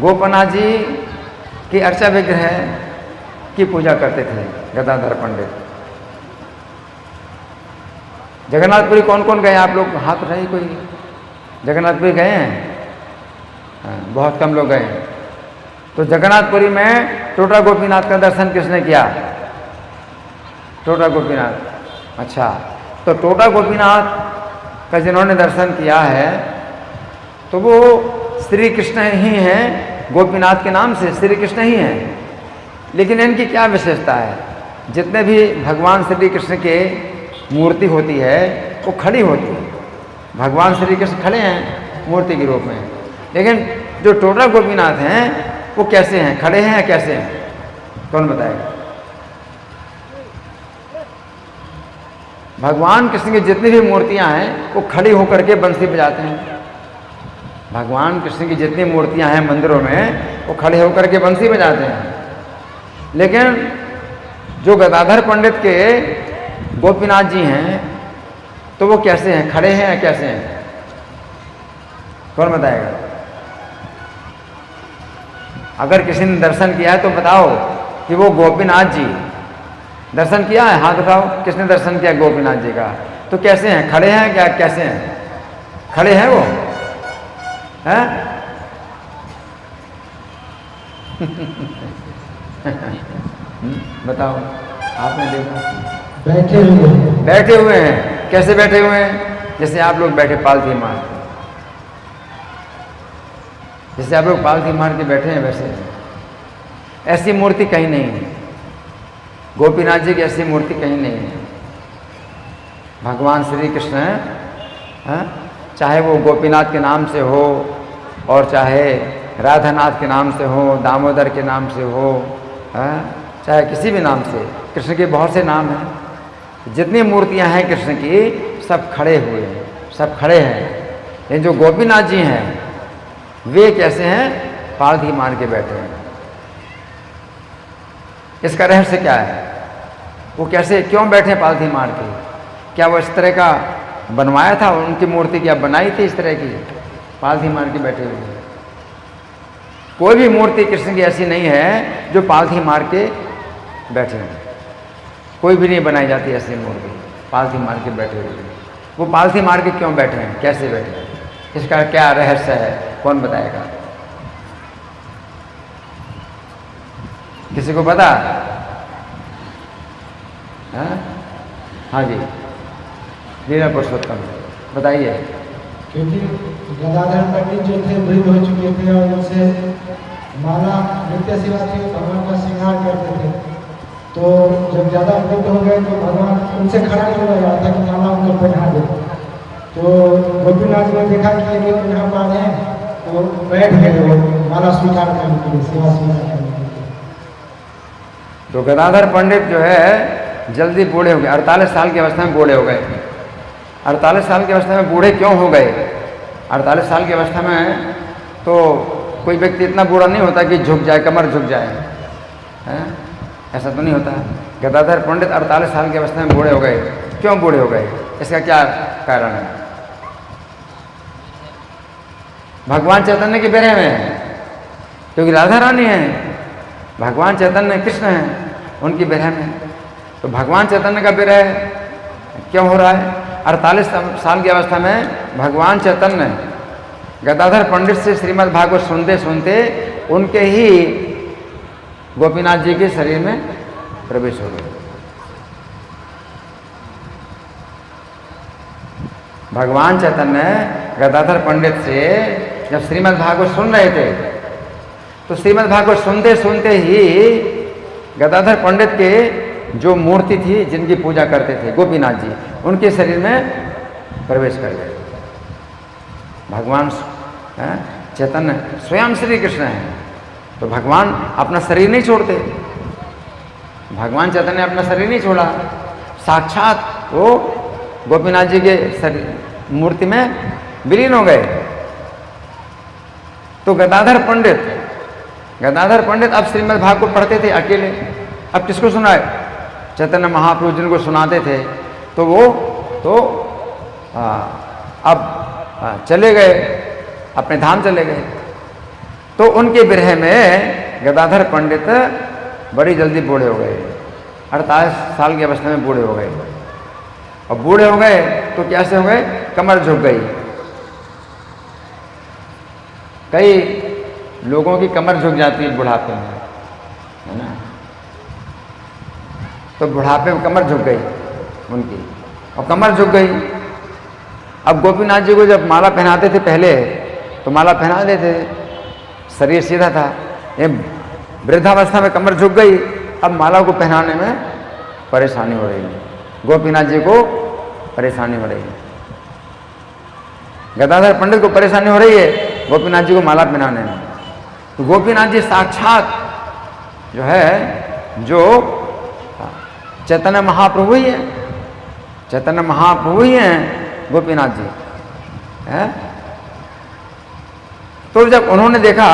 गोपीनाथ जी की अर्चा विग्रह की पूजा करते थे गदाधर पंडित। जगन्नाथपुरी कौन कौन गए आप लोग? हाथ उठाइए कोई। जगन्नाथपुरी गए हैं? बहुत कम लोग गए। तो जगन्नाथपुरी में टोटा गोपीनाथ का दर्शन किसने किया? टोटा गोपीनाथ। अच्छा, तो टोटा गोपीनाथ का जिन्होंने दर्शन किया है तो वो श्री कृष्ण ही हैं, गोपीनाथ के नाम से श्री कृष्ण ही हैं। लेकिन इनकी क्या विशेषता है? जितने भी भगवान श्री कृष्ण के मूर्ति होती है वो खड़ी होती है। भगवान श्री कृष्ण खड़े हैं मूर्ति के रूप में, लेकिन जो टोटा गोपीनाथ हैं वो कैसे हैं? खड़े हैं या कैसे हैं? कौन बताएगा? भगवान कृष्ण की जितनी भी मूर्तियां हैं वो खड़ी होकर के बंसी बजाते हैं। भगवान कृष्ण की जितनी मूर्तियां हैं मंदिरों में वो खड़े होकर के बंसी बजाते हैं। लेकिन जो गदाधर पंडित के गोपीनाथ जी हैं तो वो कैसे हैं? खड़े हैं या कैसे हैं? कौन बताएगा? अगर किसी ने दर्शन किया है तो बताओ कि वो गोपीनाथ जी दर्शन किया है? हाथ उठाओ। किसने दर्शन किया गोपीनाथ जी का? तो कैसे हैं? खड़े हैं क्या? कैसे हैं? खड़े हैं वो? हैं? बताओ, आपने देखा? बैठे हुए हैं। बैठे हुए हैं। कैसे बैठे हुए हैं? जैसे आप लोग बैठे पालथी मार के, जैसे आप लोग पालथी मार के बैठे हैं वैसे। ऐसी मूर्ति कहीं नहीं है। गोपीनाथ जी की ऐसी मूर्ति कहीं नहीं है। भगवान श्री कृष्ण है, चाहे वो गोपीनाथ के नाम से हो और चाहे राधानाथ के नाम से हो, दामोदर के नाम से हो, चाहे किसी भी नाम से। कृष्ण के बहुत से नाम हैं, जितनी मूर्तियां हैं कृष्ण की सब खड़े हुए हैं, सब खड़े हैं। लेकिन जो गोपीनाथ जी हैं वे कैसे हैं? पालथी मार के बैठे हैं। इसका रहस्य क्या है? वो कैसे क्यों बैठे पालथी मार के? क्या वो इस तरह का बनवाया था उनकी मूर्ति? क्या बनाई थी इस तरह की? पालथी मार के बैठे हुए हैं। कोई भी मूर्ति कृष्ण की ऐसी नहीं है जो पालथी मार के बैठे हैं। कोई भी नहीं बनाई जाती ऐसी मूर्ति पालथी मार के बैठे हुए। वो पालथी मार के क्यों बैठे हैं? कैसे बैठे हैं? इसका क्या रहस्य है? कौन बताएगा? किसी को पता? हाँ जी, लीला पुरुषोत्तम बताइए। क्योंकि गदाधर पंडित जो थे वृद्ध हो चुके थे और उनसे माला नित्य सेवा थी, भगवान का श्रृंगार करते थे। तो जब ज़्यादा वृद्ध हो गए तो भगवान उनसे खड़ा नहीं हो रहा था कि माला उनको पहना दे। तो गोपीनाथ जी ने देखा कि ये पहना पा रहे हैं तो बैठ गए वो माला स्वीकार करने के लिए, सेवा स्वीकार करने के लिए। तो गदाधर पंडित जो है जल्दी बूढ़े हो गए, 48 साल की अवस्था में बूढ़े हो गए। 48 साल की अवस्था में बूढ़े क्यों हो गए? 48 साल की अवस्था में तो कोई व्यक्ति इतना बूढ़ा नहीं होता कि झुक जाए, कमर झुक जाए, हैं? ऐसा तो नहीं होता। गदाधर पंडित 48 साल की अवस्था में बूढ़े हो गए। क्यों बूढ़े हो गए? इसका क्या कारण है? भगवान चैतन्य के बिरह में है, क्योंकि राधा रानी है, भगवान चैतन्य कृष्ण है, उनकी बिरह में। तो भगवान चैतन्य का बिरह क्यों हो रहा है? 48 साल की अवस्था में भगवान चैतन्य गदाधर पंडित से श्रीमद् भागवत सुनते सुनते उनके ही गोपीनाथ जी के शरीर में प्रवेश हो गए। भगवान चैतन्य गदाधर पंडित से जब श्रीमद् भागवत सुन रहे थे तो श्रीमद् भागवत सुनते सुनते ही गदाधर पंडित के जो मूर्ति थी जिनकी पूजा करते थे गोपीनाथ जी, उनके शरीर में प्रवेश कर गए। भगवान चैतन्य स्वयं श्री कृष्ण है, तो भगवान अपना शरीर नहीं छोड़ते। भगवान चैतन्य अपना शरीर नहीं छोड़ा, साक्षात वो गोपीनाथ जी के शरीर मूर्ति में विलीन हो गए। तो गदाधर पंडित अब श्रीमद् भागवत पढ़ते थे अकेले। अब किसको सुनाए? चैतन्य महाप्रभु जिनको सुनाते थे तो वो तो अब चले गए, अपने धाम चले गए। तो उनके बिरह में गदाधर पंडित बड़ी जल्दी बूढ़े हो गए। 48 साल की अवस्था में बूढ़े हो गए। और बूढ़े हो गए तो कैसे हो गए? कमर झुक गई। कई लोगों की कमर झुक जाती है बुढ़ापे में, है ना? तो बुढ़ापे में कमर झुक गई उनकी, और कमर झुक गई। अब गोपीनाथ जी को जब माला पहनाते थे पहले तो माला पहना देते थे, शरीर सीधा था। ये वृद्धावस्था में कमर झुक गई, अब माला को पहनाने में परेशानी हो रही है, गोपीनाथ जी को परेशानी हो रही है। गदाधर पंडित को परेशानी हो रही है गोपीनाथ जी को माला पहनाने में। तो गोपीनाथ जी साक्षात जो है जो चैतन्य महाप्रभु ही है, चैतन्य महाप्रभु ही हैं गोपीनाथ जी, है? तो जब उन्होंने देखा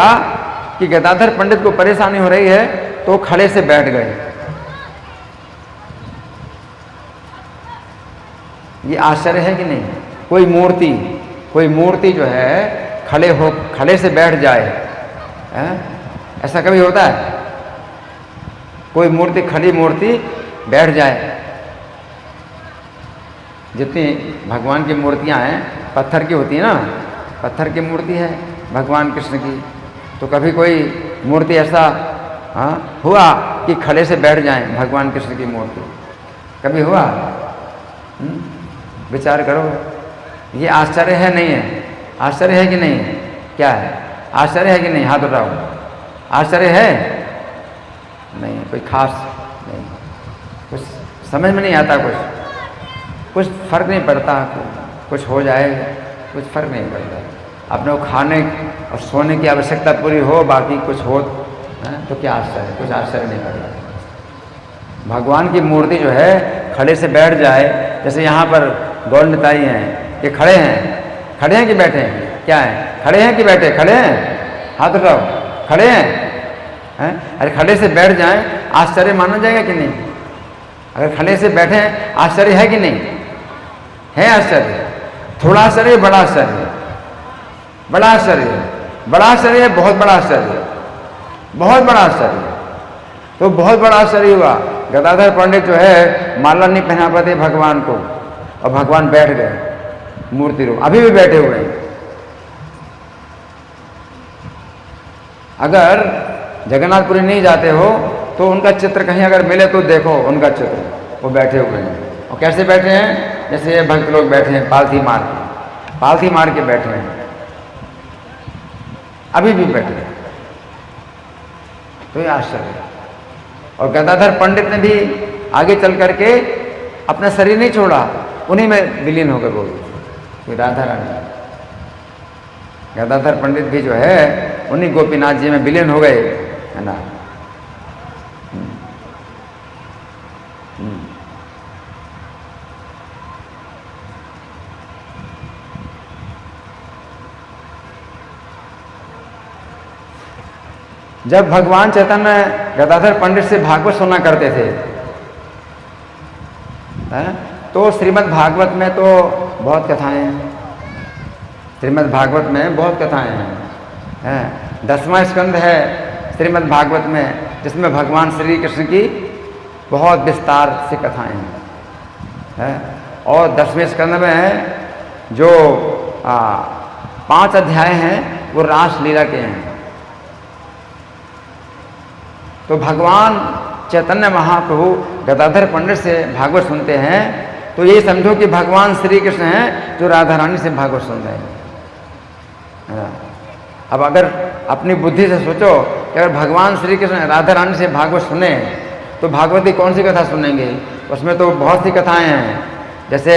कि गदाधर पंडित को परेशानी हो रही है तो खड़े से बैठ गए। ये आश्चर्य है कि नहीं? कोई मूर्ति जो है खड़े से बैठ जाए, है? ऐसा कभी होता है? कोई मूर्ति, खड़ी मूर्ति बैठ जाए। जितनी भगवान की मूर्तियां हैं पत्थर की होती है ना, पत्थर की मूर्ति है भगवान कृष्ण की, तो कभी कोई मूर्ति ऐसा हुआ कि खड़े से बैठ जाए भगवान कृष्ण की मूर्ति? कभी हुआ? विचार करो, ये आश्चर्य है नहीं है? आश्चर्य है कि नहीं है? क्या है? आश्चर्य है कि नहीं? हाथ उठाओ। आश्चर्य है? नहीं, कोई खास नहीं, कुछ समझ में नहीं आता, कुछ फर्क नहीं पड़ता, कुछ हो जाए कुछ फर्क नहीं पड़ता। अपने को खाने और सोने की आवश्यकता पूरी हो, बाकी कुछ हो तो क्या आश्चर्य? कुछ आश्चर्य नहीं पड़ता। भगवान की मूर्ति जो है खड़े से बैठ जाए, जैसे यहाँ पर गौर निताई हैं, ये खड़े हैं कि बैठे हैं? क्या है? खड़े हैं कि बैठे? खड़े हैं, हाथ उठाओ, खड़े हैं? अरे खड़े से बैठ जाएं, आश्चर्य माना जाएगा कि नहीं? अगर खड़े से बैठे हैं, आश्चर्य है कि नहीं? है आश्चर्य? थोड़ा आश्चर्य, बड़ा आश्चर्य? बड़ा आश्चर्य, बड़ा आश्चर्य, बहुत बड़ा आश्चर्य, बहुत बड़ा आश्चर्य। तो बहुत बड़ा आश्चर्य हुआ, गदाधर पंडित जो है माला नहीं पहना पाते भगवान को, और भगवान बैठ गए मूर्ति रूप, अभी भी बैठे हुए हैं। अगर जगन्नाथपुरी नहीं जाते हो तो उनका चित्र कहीं अगर मिले तो देखो उनका चित्र, वो बैठे हुए हैं। और कैसे बैठे हैं? जैसे ये भक्त लोग बैठे हैं पालथी मार के बैठे हैं, अभी भी बैठे हैं। तो ये आश्चर्य है। और गदाधर पंडित ने भी आगे चल करके अपना शरीर नहीं छोड़ा, उन्हीं में विलीन होकर बोले राधा रानी। गदाधर पंडित भी जो है उन्हीं गोपीनाथ जी में विलीन हो गए, है ना। जब भगवान चैतन्य गदाधर पंडित से भागवत सुना करते थे, तो श्रीमद् भागवत में तो बहुत कथाएं हैं, श्रीमद् भागवत में बहुत कथाएं हैं। 10वां स्कंद है श्रीमद् भागवत में, जिसमें भगवान श्री कृष्ण की बहुत विस्तार से कथाएं हैं। और 10वें स्कंद में जो 5 अध्याय हैं वो रासलीला के हैं। तो भगवान चैतन्य महाप्रभु गदाधर पंडित से भागवत सुनते हैं, तो ये समझो कि भगवान श्री कृष्ण हैं जो राधा रानी से भागवत सुन रहे हैं। अब अगर अपनी बुद्धि से सोचो कि अगर भगवान श्री कृष्ण राधा रानी से भागवत सुने तो भागवत की कौन सी कथा सुनेंगे? उसमें तो बहुत सी कथाएं हैं, जैसे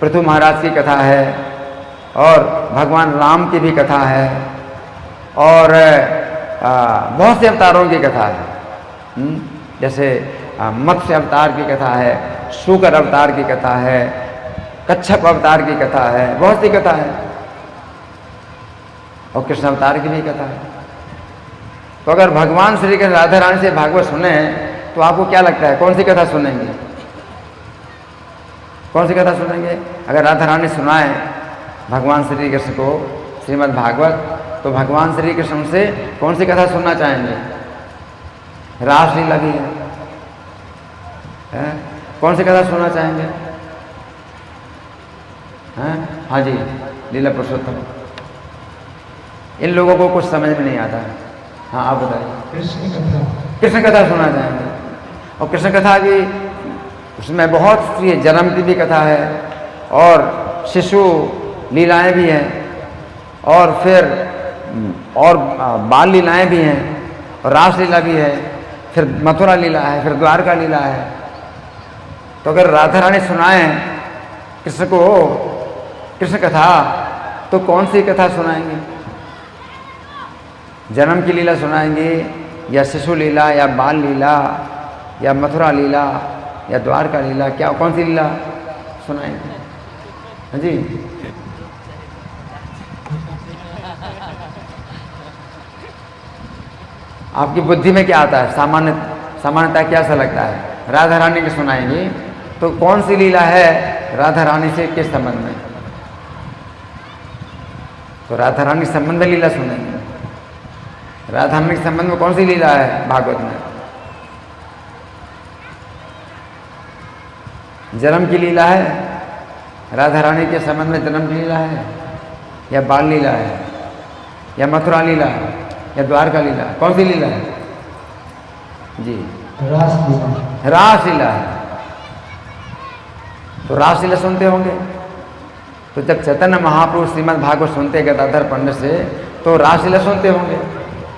पृथु महाराज की कथा है, और भगवान राम की भी कथा है, और बहुत से अवतारों की कथा है। जैसे मत्स्य अवतार की कथा है, शुकर अवतार की कथा है, कच्छप अवतार की कथा है, बहुत सी कथा है, और कृष्ण अवतार की भी कथा है। तो अगर भगवान श्री कृष्ण राधा रानी से भागवत सुने तो आपको क्या लगता है कौन सी कथा सुनेंगे? कौन सी कथा सुनेंगे? अगर राधा रानी सुनाए भगवान श्री कृष्ण को श्रीमद् भागवत, तो भगवान श्री कृष्ण से कौन सी कथा सुनना चाहेंगे? रासलीला की है? कौन सी कथा सुनना चाहेंगे? हैं? हाँ जी, लीला पुरुषोत्तम। इन लोगों को कुछ समझ में नहीं आता है। हाँ आप बताइए। कृष्ण कथा सुनना चाहेंगे। और कृष्ण कथा की उसमें बहुत सी जन्म की भी कथा है, और शिशु लीलाएं भी हैं, और फिर और बाल लीलाएं भी हैं, और रास लीला भी है, फिर मथुरा लीला है, फिर द्वारका लीला है। तो अगर राधा रानी सुनाएं कृष्ण को कृष्ण कथा, तो कौन सी कथा सुनाएंगे? जन्म की लीला सुनाएंगे, या शिशु लीला, या बाल लीला, या मथुरा लीला, या द्वारका लीला? क्या कौन सी लीला सुनाएंगे? हाँ जी, आपकी बुद्धि में क्या आता है? सामान्यतः क्या सा लगता है? राधा रानी की सुनाएंगे, तो कौन सी लीला है राधा रानी से किस संबंध में? तो राधा रानी संबंध में लीला सुनेंगे। राधा रानी के संबंध में कौन सी लीला है भागवत में? जन्म की लीला है, राधा रानी के संबंध में जन्म की लीला है, या बाल लीला है, या मथुरा लीला है, या द्वारका लीला? कौन सी लीला है जी? रासलीला है। तो रासलीला सुनते होंगे। तो जब चैतन्य महाप्रभु श्रीमद् भागवत सुनते गदाधर पंडित से, तो रासलीला सुनते होंगे।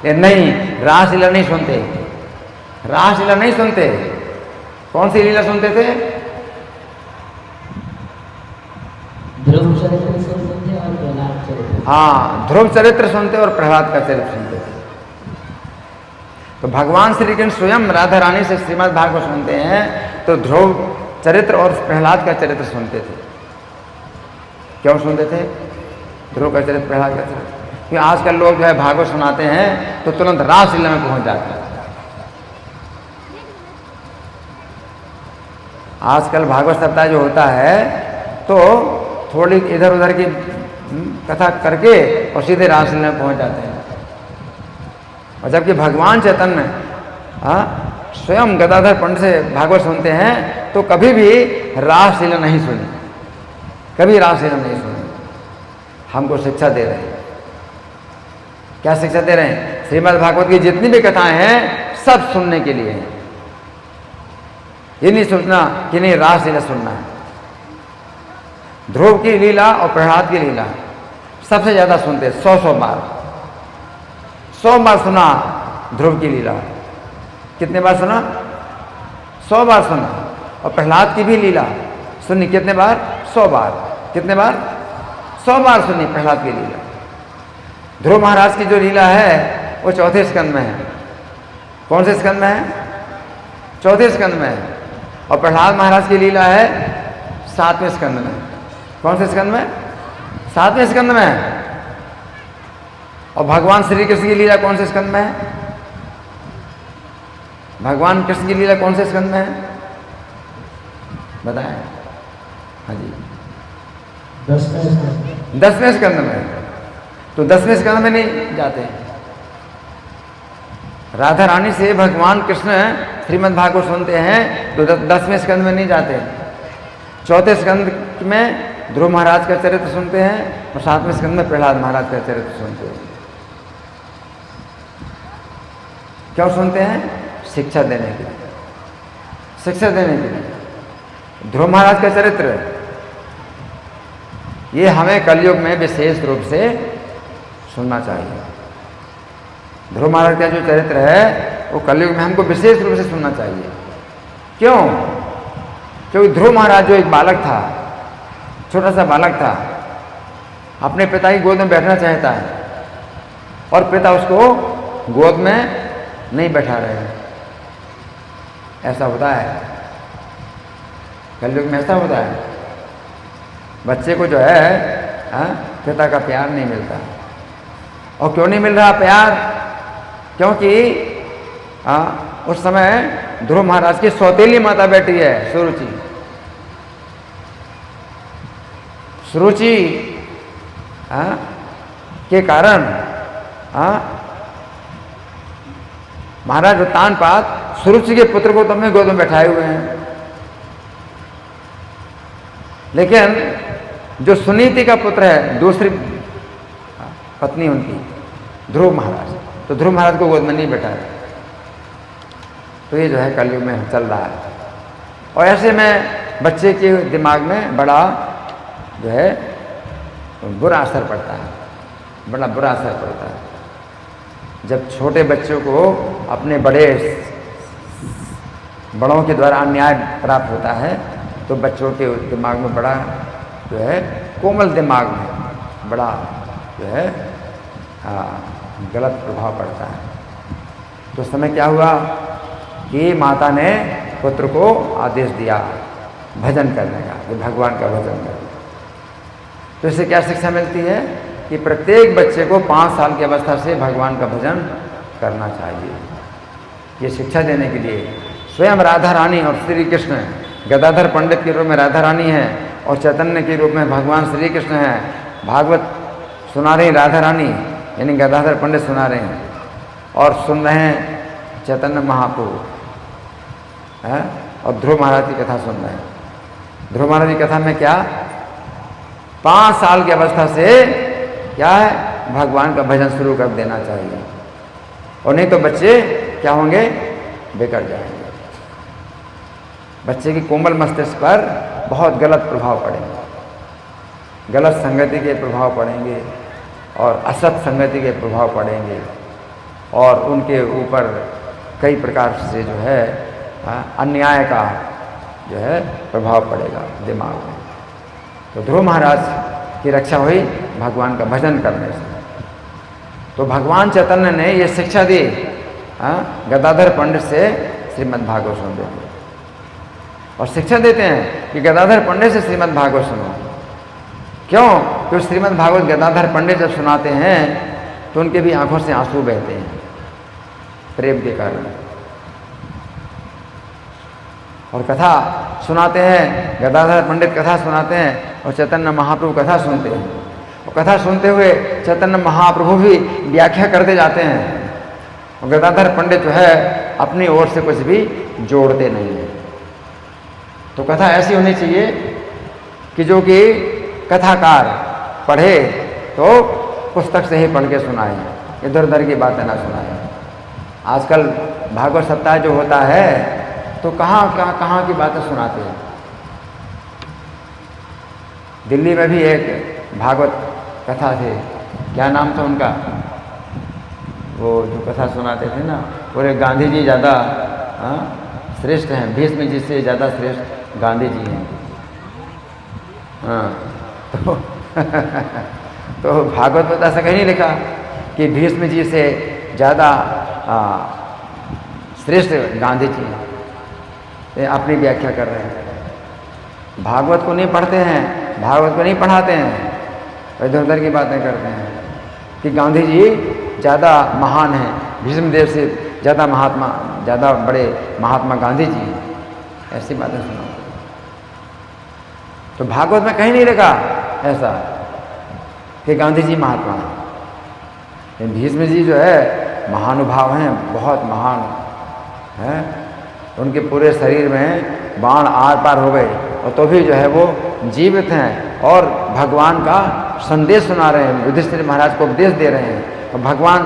ये नहीं, रासलीला नहीं सुनते, रासलीला नहीं सुनते। कौन सी लीला सुनते थे? ध्रुव चरित्र सुनते और प्रहलाद चरित्र। हाँ, ध्रुव चरित्र सुनते और प्रहलाद का चरित्र सुनते थे। तो भगवान श्री कृष्ण स्वयं राधा रानी से श्रीमद् भागवत सुनते हैं, तो ध्रुव चरित्र और प्रहलाद का चरित्र सुनते थे। क्यों सुनते थे ध्रुव का चरित्र, प्रहलाद का चरित्र? क्योंकि आजकल लोग जो है भागवत सुनाते हैं तो तुरंत रासलीला में पहुंच जाते हैं। आजकल भागवत सप्ताह जो होता है तो थोड़ी इधर उधर की कथा करके और सीधे रासलीला में पहुंच जाते हैं। और जबकि भगवान चैतन्य स्वयं गदाधर पंडित से भागवत सुनते हैं तो कभी भी रासलीला नहीं सुनी, कभी रासलीला नहीं सुनी। हमको शिक्षा दे रहे हैं। क्या शिक्षा दे रहे हैं? श्रीमद् भागवत की जितनी भी कथाएं हैं सब सुनने के लिए हैं। ये नहीं सोचना कि नहीं रासलीला सुनना है। ध्रुव की लीला और प्रहलाद की लीला सबसे ज्यादा सुनते, 100 बार, 100 बार सुना ध्रुव की लीला। कितने बार सुना? 100 बार सुना। और प्रहलाद की भी लीला सुनी कितने बार? 100 बार। कितने बार? 100 बार सुनी प्रहलाद की लीला। ध्रुव महाराज की जो लीला है वो 4थे स्कंद में है। कौन से स्कंद में है? 4थे स्कंद में है। और प्रहलाद महाराज की लीला है 7वें स्कंद में। कौन से स्कंद में? 7वें स्कंद में है। और भगवान श्री कृष्ण की लीला कौन से स्कंद में है? भगवान कृष्ण की लीला कौन से स्कंद में है बताएं? हाँ जी, 10वें स्कंद में। तो 10वें स्कंद में नहीं जाते। राधा रानी से भगवान कृष्ण श्रीमद् भागवत सुनते हैं तो 10वें स्कंद में नहीं जाते। 4थे स्कंद में ध्रुव महाराज का चरित्र सुनते हैं और 7वें स्कंद में प्रहलाद महाराज का चरित्र सुनते हैं। क्यों सुनते हैं? शिक्षा देने के लिए, शिक्षा देने के लिए। ध्रुव महाराज का चरित्र ये हमें कलयुग में विशेष रूप से सुनना चाहिए। ध्रुव महाराज का जो चरित्र है वो कलयुग में हमको विशेष रूप से सुनना चाहिए। क्यों? क्योंकि ध्रुव महाराज जो एक बालक था, छोटा सा बालक था, अपने पिता की गोद में बैठना चाहता है और पिता उसको गोद में नहीं बैठा रहे हैं। ऐसा होता है कलयुग में, ऐसा होता है। बच्चे को जो है पिता का प्यार नहीं मिलता। और क्यों नहीं मिल रहा प्यार? क्योंकि उस समय ध्रुव महाराज की सौतेली माता बैठी है, सुरुचि। सुरुचि के कारण महाराज उत्तानपाद सुरुचि के पुत्र को तो अपने गोद में बैठाए हुए हैं। लेकिन जो सुनीति का पुत्र है, दूसरी पत्नी उनकी, ध्रुव महाराज, तो ध्रुव महाराज को गोद में नहीं बैठाया। तो ये जो है कलयुग में चल रहा है। और ऐसे में बच्चे के दिमाग में बड़ा जो है बुरा असर पड़ता है, बड़ा बुरा असर पड़ता है। जब छोटे बच्चों को अपने बड़ों के द्वारा अन्याय प्राप्त होता है तो बच्चों के दिमाग में बड़ा जो है, कोमल दिमाग में बड़ा जो है गलत प्रभाव पड़ता है। तो उस समय क्या हुआ कि माता ने पुत्र को आदेश दिया भजन करने का, कि भगवान का भजन करना। तो इससे क्या शिक्षा मिलती है कि प्रत्येक बच्चे को 5 साल की अवस्था से भगवान का भजन करना चाहिए। ये शिक्षा देने के लिए स्वयं राधा रानी और श्री कृष्ण, गदाधर पंडित के रूप में राधा रानी है और चैतन्य के रूप में भगवान श्री कृष्ण हैं। भागवत सुना रही राधा रानी यानी गदाधर पंडित सुना रहे हैं और सुन रहे हैं चैतन्य महाप्रभु है, और ध्रुव महाराज की कथा सुन रहे हैं। ध्रुव महाराज की कथा में क्या 5 साल की अवस्था से क्या है, भगवान का भजन शुरू कर देना चाहिए, और नहीं तो बच्चे क्या होंगे, बिगड़ जाएंगे। बच्चे की कोमल मस्तिष्क पर बहुत गलत प्रभाव पड़ेंगे, गलत संगति के प्रभाव पड़ेंगे और असत संगति के प्रभाव पड़ेंगे, और उनके ऊपर कई प्रकार से जो है अन्याय का जो है प्रभाव पड़ेगा दिमाग में। तो ध्रुव महाराज की रक्षा हुई भगवान का भजन करने से। तो भगवान चैतन्य ने ये शिक्षा दी गदाधर पंडित से श्रीमद् भागवत सुनते थे और शिक्षा देते हैं कि गदाधर पंडित से श्रीमद् भागवत सुनो। क्यों? क्योंकि श्रीमद् भागवत गदाधर पंडित जब सुनाते हैं तो उनके भी आंखों से आंसू बहते हैं प्रेम के कारण। और कथा सुनाते हैं, गदाधर पंडित कथा सुनाते हैं और चैतन्य महाप्रभु कथा सुनते हैं। और कथा सुनते हुए चैतन्य महाप्रभु भी व्याख्या करते जाते हैं और गदाधर पंडित जो है अपनी ओर से कुछ भी जोड़ते नहीं हैं। तो कथा ऐसी होनी चाहिए कि जो कि कथाकार पढ़े तो पुस्तक से ही पढ़ के सुनाए, इधर उधर की बातें ना सुनाए। आजकल भागवत सप्ताह जो होता है तो कहाँ की बातें सुनाते हैं। दिल्ली में भी एक भागवत कथा थे, क्या नाम था उनका, वो जो कथा सुनाते थे ना, पूरे गांधी जी ज़्यादा श्रेष्ठ हैं, भीष्म जी से ज़्यादा श्रेष्ठ गांधी जी हैं। तो भागवत में ऐसा कहीं नहीं लिखा कि भीष्म जी से ज़्यादा श्रेष्ठ गांधी जी हैं। ये अपनी व्याख्या कर रहे हैं, भागवत को नहीं पढ़ते हैं, भागवत को नहीं पढ़ाते हैं, इधर उधर की बातें करते हैं कि गांधी जी ज़्यादा महान हैं, भीष्मदेव से ज़्यादा बड़े महात्मा गांधी जी हैं, ऐसी बातें सुना। तो भागवत में कहीं नहीं लिखा ऐसा कि गांधी जी महात्मा हैं। भीष्म जी जो है महानुभाव हैं, बहुत महान हैं, उनके पूरे शरीर में बाण आर पार हो गए और तो भी जो है वो जीवित हैं और भगवान का संदेश सुना रहे हैं, युधिष्ठिर महाराज को उपदेश दे रहे हैं और भगवान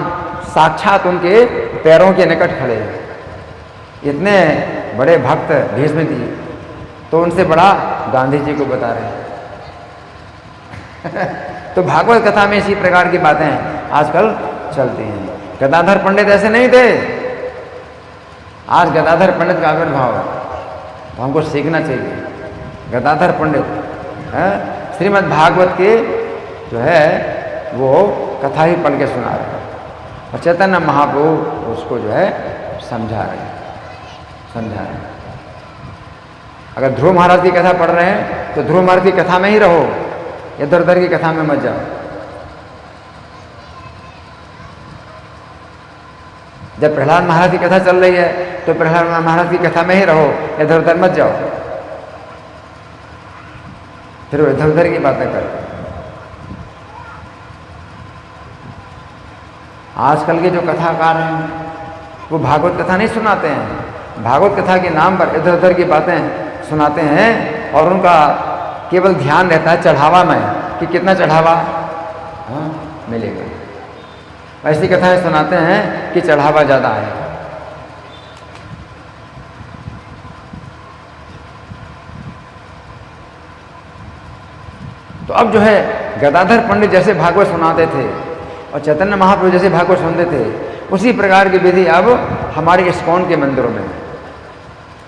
साक्षात उनके पैरों के निकट खड़े हैं। इतने बड़े भक्त भीष्म जी, तो उनसे बड़ा गांधी जी को बता रहे हैं। तो भागवत कथा में इसी प्रकार की बातें आजकल चलती हैं। गदाधर पंडित ऐसे नहीं थे, आज गदाधर पंडित का आविर्भाव है तो हमको सीखना चाहिए। गदाधर पंडित श्रीमद् भागवत के जो है वो कथा ही पढ़ के सुना रहे हैं और चैतन्य महाप्रभु उसको जो है समझा रहे हैं। अगर ध्रुव महाराज की कथा पढ़ रहे हैं तो ध्रुव महाराज की कथा में ही रहो, इधर उधर की कथा में मत जाओ। जब प्रहलाद महाराज की कथा चल रही है तो प्रहलाद महाराज की कथा में ही रहो, इधर उधर मत जाओ, फिर वो इधर उधर की बातें करते। आजकल के जो कथाकार हैं वो भागवत कथा नहीं सुनाते हैं, भागवत कथा के नाम पर इधर उधर की बातें सुनाते हैं और उनका केवल ध्यान रहता है चढ़ावा में कि कितना चढ़ावा मिलेगा। ऐसी कथाएं सुनाते हैं कि चढ़ावा ज़्यादा आएगा। तो अब जो है गदाधर पंडित जैसे भागवत सुनाते थे और चैतन्य महाप्रभु जैसे भागवत सुनते थे, उसी प्रकार की विधि अब हमारे इस्कॉन के मंदिरों में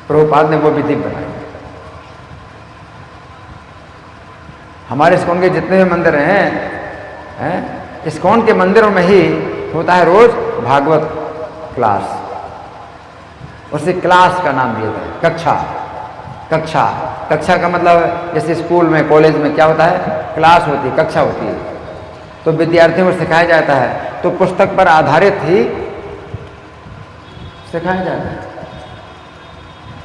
प्रभुपाद ने वो विधि बनाई। हमारे इस्कॉन के जितने भी मंदिर हैं, इस्कॉन के मंदिरों में ही होता है रोज भागवत क्लास। उसे क्लास का नाम दिया था, कक्षा का मतलब जैसे स्कूल में कॉलेज में क्या होता है, क्लास होती है, कक्षा होती है, तो विद्यार्थियों को सिखाया जाता है। तो पुस्तक पर आधारित ही सिखाया जाता है।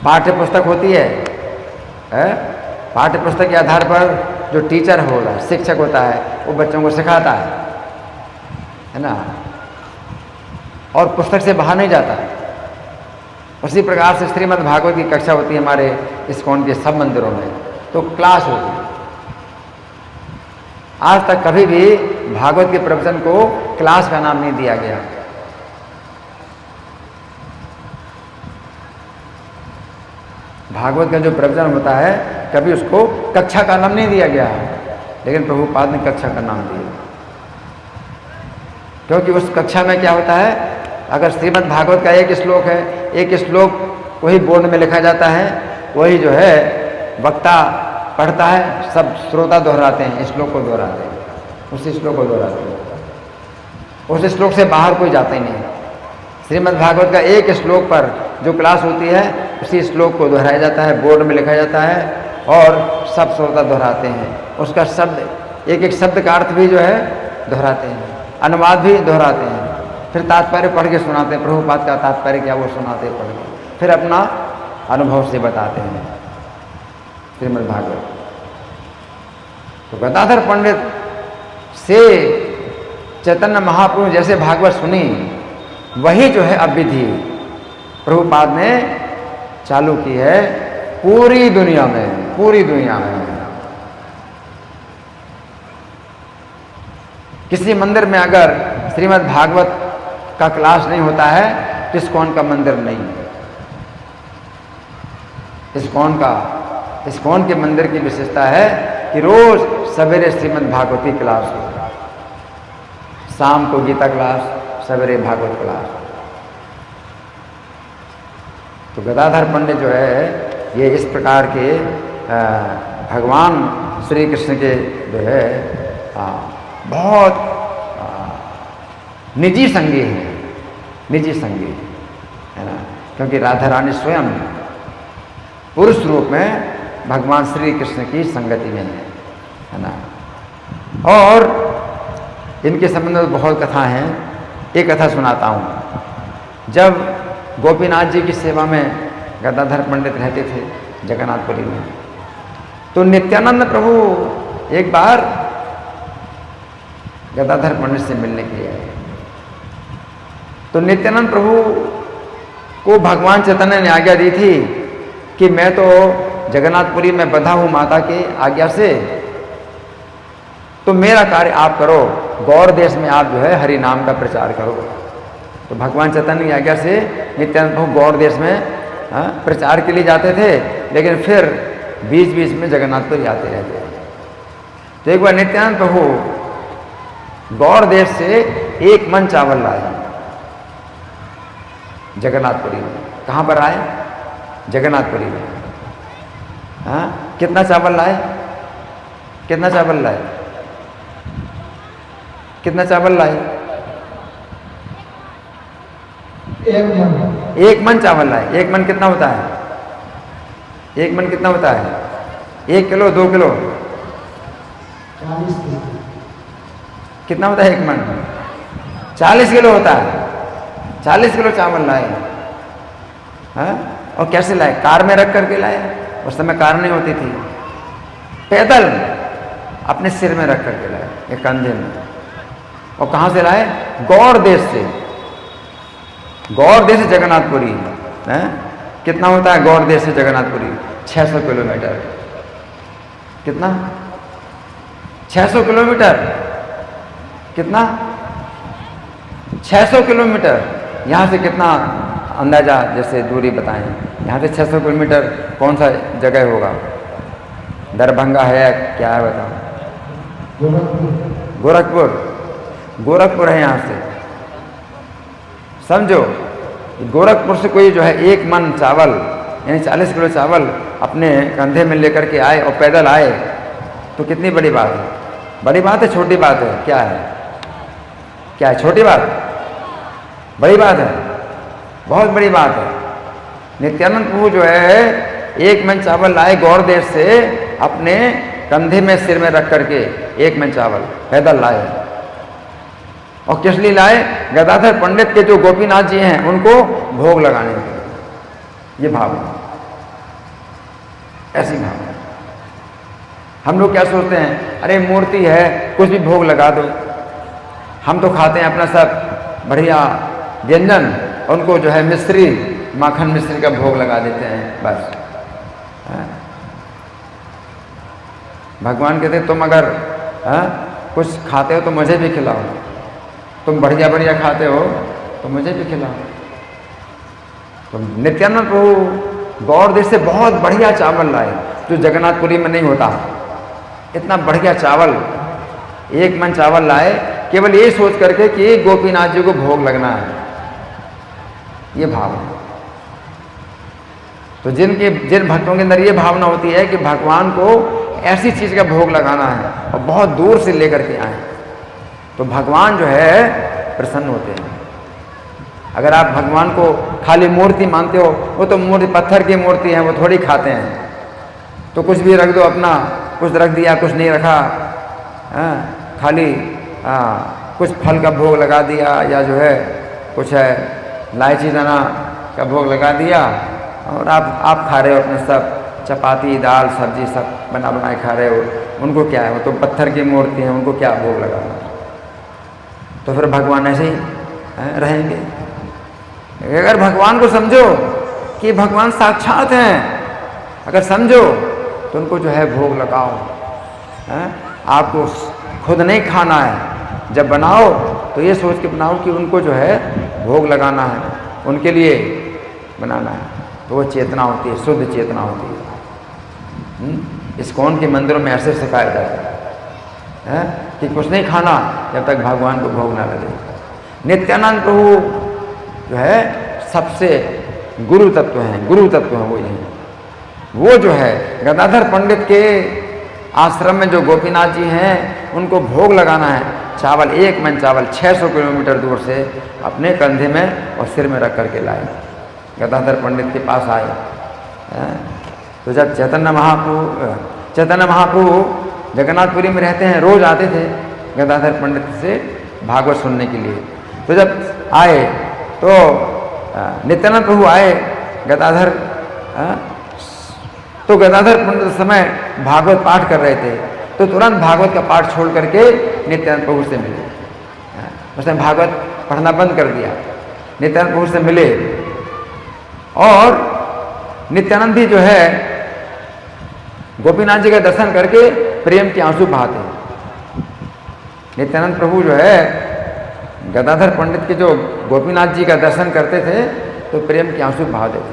पाठ्य पुस्तक होती है, पाठ्य पुस्तक के आधार पर जो टीचर होगा, शिक्षक होता है, वो बच्चों को सिखाता है ना, और पुस्तक से बाहर नहीं जाता। उसी प्रकार से श्रीमद् भागवत की कक्षा होती है हमारे इस्कॉन के सब मंदिरों में, तो क्लास होती है। आज तक कभी भी भागवत के प्रवचन को क्लास का नाम नहीं दिया गया। भागवत का जो प्रवचन होता है कभी उसको कक्षा का नाम नहीं दिया गया है, लेकिन प्रभुपाद ने कक्षा का नाम दिया, क्योंकि उस कक्षा में क्या होता है, अगर श्रीमद् भागवत का एक श्लोक है, एक श्लोक वही बोर्ड में लिखा जाता है, वही जो है वक्ता पढ़ता है, सब श्रोता दोहराते हैं, श्लोक को दोहराते हैं, उसी श्लोक को दोहराते हैं। उस श्लोक से बाहर कोई जाता ही नहीं। श्रीमद् भागवत का एक श्लोक पर जो क्लास होती है उसी श्लोक को दोहराया जाता है, बोर्ड में लिखा जाता है और सब श्रोता दोहराते हैं। उसका शब्द एक एक शब्द का अर्थ भी जो है दोहराते हैं, अनुवाद भी दोहराते हैं, फिर तात्पर्य पढ़ के सुनाते हैं, प्रभुपाद का तात्पर्य क्या वो सुनाते पढ़ के, फिर अपना अनुभव से बताते हैं श्रीमद् भागवत। तो गदाधर पंडित से चैतन्य महाप्रभु जैसे भागवत सुनी वही जो है अब विधि प्रभुपाद ने चालू की है पूरी दुनिया में, पूरी दुनिया में। किसी मंदिर में अगर श्रीमद् भागवत का क्लास नहीं होता है तो इस्कॉन का मंदिर नहीं। इस्कॉन के मंदिर की विशेषता है कि रोज सवेरे श्रीमद् भागवत की क्लास हो, शाम को गीता क्लास, सवेरे भागवत क्लास। तो गदाधर पंडित जो है ये इस प्रकार के भगवान श्री कृष्ण के जो है बहुत निजी संगी हैं, निजी संगी है ना, क्योंकि राधा रानी स्वयं पुरुष रूप में भगवान श्री कृष्ण की संगति में है ना। और इनके संबंध में बहुत कथा हैं। एक कथा सुनाता हूँ। जब गोपीनाथ जी की सेवा में गदाधर पंडित रहते थे जगन्नाथपुरी में, तो नित्यानंद प्रभु एक बार गदाधर पंडित से मिलने के लिए आए। तो नित्यानंद प्रभु को भगवान चैतन्य ने आज्ञा दी थी कि मैं तो जगन्नाथपुरी में बंधा हूँ माता के आज्ञा से, तो मेरा कार्य आप करो, गौर देश में आप जो है हरि नाम का प्रचार करो। तो भगवान चैतन्य की आज्ञा से नित्यानंद प्रभु गौर देश में प्रचार के लिए जाते थे, लेकिन फिर बीच बीच में जगन्नाथपुरी आते रहते। तो एक बार नित्यानंद प्रभु गौर देश से 1 मन चावल लाए जगन्नाथपुरी में। कहाँ पर आए? जगन्नाथपुरी में। हाँ, कितना चावल लाए? कितना चावल लाए? कितना चावल लाए? 1 मन। 1 मन चावल लाए। 1 मन कितना होता है? 1 मन कितना होता है? 1 किलो, 2 किलो? 40 किलो। कितना होता है 1 मन? 40 किलो होता है। 40 किलो चावल लाए। हाँ, और कैसे लाए? कार में रख करके लाए। उस समय कार नहीं होती थी। पैदल अपने सिर में रख करके लाए, एक कंधे में। और कहाँ से लाए? गौर देश से। गौर देश से जगन्नाथपुरी है। कितना होता है गौर देश से जगन्नाथपुरी? 600 किलोमीटर। कितना? 600 किलोमीटर। कितना? 600 किलोमीटर। यहाँ से कितना अंदाजा जैसे दूरी बताएं? यहाँ से 600 किलोमीटर कौन सा जगह होगा? दरभंगा है या क्या है बताओ? गोरखपुर। गोरखपुर है यहाँ से। समझो, गोरखपुर से कोई जो है 1 मन चावल यानी 40 किलो चावल अपने कंधे में लेकर के आए और पैदल आए, तो कितनी बड़ी बात है? बड़ी बात है, छोटी बात है? क्या है? क्या है? छोटी बात? बड़ी बात है, बहुत बड़ी बात है। नित्यानंद प्रभु जो है 1 मन चावल लाए गौर देश से, अपने कंधे में सिर में रख करके 1 मन चावल पैदल लाए। और किस लिए लाए? गदाधर पंडित के जो गोपीनाथ जी हैं उनको भोग लगाने के लिए। ये भावना, ऐसी भावना। हम लोग क्या सोचते हैं? अरे मूर्ति है, कुछ भी भोग लगा दो। हम तो खाते हैं अपना सब बढ़िया व्यंजन, उनको जो है मिश्री, माखन मिश्री का भोग लगा देते हैं बस। भगवान कहते तुम अगर कुछ खाते हो तो मुझे भी खिलाओ। तुम बढ़िया बढ़िया खाते हो तो मुझे भी खिलाओ। तो नित्यानंद प्रभु गौर देश से बहुत बढ़िया चावल लाए जो जगन्नाथपुरी में नहीं होता। इतना बढ़िया चावल, 1 मन चावल लाए, केवल ये सोच करके कि गोपीनाथ जी को भोग लगना है। ये भावना। तो जिन भक्तों के अंदर ये भावना होती है कि भगवान को ऐसी चीज का भोग लगाना है और बहुत दूर से लेकर के आए, तो भगवान जो है प्रसन्न होते हैं। अगर आप भगवान को खाली मूर्ति मानते हो, वो तो मूर्ति पत्थर की मूर्ति है, वो थोड़ी खाते हैं। तो कुछ भी रख दो अपना, कुछ रख दिया, कुछ नहीं रखा, खाली कुछ फल का भोग लगा दिया, या जो है कुछ है इलायची दाना का भोग लगा दिया, और आप खा रहे हो अपने सब चपाती दाल सब्जी सब बना बनाए खा रहे हो। उनको क्या है, वो तो पत्थर की मूर्ति है, उनको क्या भोग लगाना। तो फिर भगवान ऐसे ही रहेंगे। अगर भगवान को समझो कि भगवान साक्षात हैं, अगर समझो तो उनको जो है भोग लगाओ। आपको खुद नहीं खाना है, जब बनाओ तो ये सोच के बनाओ कि उनको जो है भोग लगाना है, उनके लिए बनाना है। तो वो चेतना होती है, शुद्ध चेतना होती है। इस्कॉन के मंदिरों में ऐसे सिखाया जाता है कि कुछ नहीं खाना जब तक भगवान को भोग ना लगे। नित्यानंद प्रभु जो है सबसे गुरु तत्व हैं, गुरु तत्व हैं वो ही हैं। वो जो है गदाधर पंडित के आश्रम में जो गोपीनाथ जी हैं, उनको भोग लगाना है। चावल, एक मन चावल 600 किलोमीटर दूर से अपने कंधे में और सिर में रख करके लाए, गदाधर पंडित के पास आए। तो जब चैतन्य महाप्रभु जगन्नाथपुरी में रहते हैं, रोज आते थे गदाधर पंडित से भागवत सुनने के लिए। तो जब आए तो नित्यानंद प्रभु आए, गदाधर तो गदाधर पंडित समय भागवत पाठ कर रहे थे, तो तुरंत भागवत का पाठ छोड़ करके नित्यानंद प्रभु से मिले। उसने भागवत पढ़ना बंद कर दिया, नित्यानंद प्रभु से मिले, और नित्यानंद भी जो है गोपीनाथ जी का दर्शन करके प्रेम के आंसू बहाते हैं। नित्यानंद प्रभु जो है गदाधर पंडित के जो गोपीनाथ जी का दर्शन करते थे तो प्रेम के आंसू बहा देते,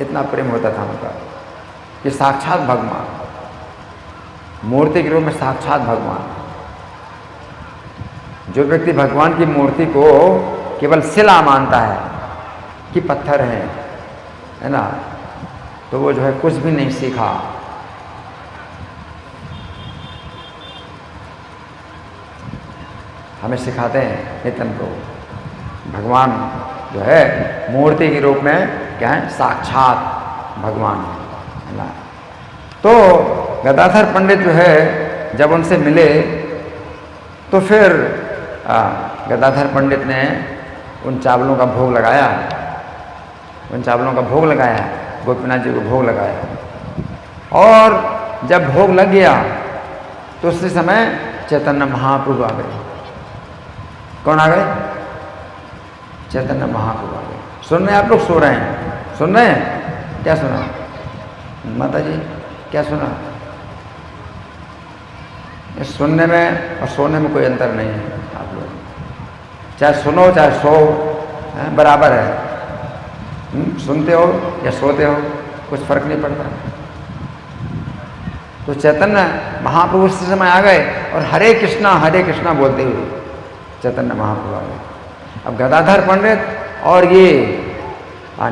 इतना प्रेम होता था उनका कि साक्षात भगवान, मूर्ति के रूप में साक्षात भगवान। जो व्यक्ति भगवान की मूर्ति को केवल शिला मानता है कि पत्थर है ना, तो वो जो है कुछ भी नहीं सीखा। हमें सिखाते हैं नित्यानंद प्रभु, भगवान जो है मूर्ति के रूप में क्या है, साक्षात भगवान है ना। तो गदाधर पंडित जो है जब उनसे मिले तो फिर गदाधर पंडित ने उन चावलों का भोग लगाया, उन चावलों का भोग लगाया, गोपीनाथ जी को भोग लगाया। और जब भोग लग गया तो उसी समय चैतन्य महाप्रभु आ गए। कौन आ गए? चैतन्य महाप्रभु आ गए। सुन रहे हैं आप लोग? सो रहे हैं? सुन रहे हैं? क्या सुना माता जी, क्या सुना? इस सुनने में और सोने में कोई अंतर नहीं है। आप लोग चाहे सुनो चाहे सो बराबर है। सुनते हो या सोते हो, कुछ फर्क नहीं पड़ता। तो चैतन्य महाप्रभु उस समय आ गए और हरे कृष्णा बोलते हुए चैतन्य महाप्रभु आ गए। अब गदाधर पंडित और ये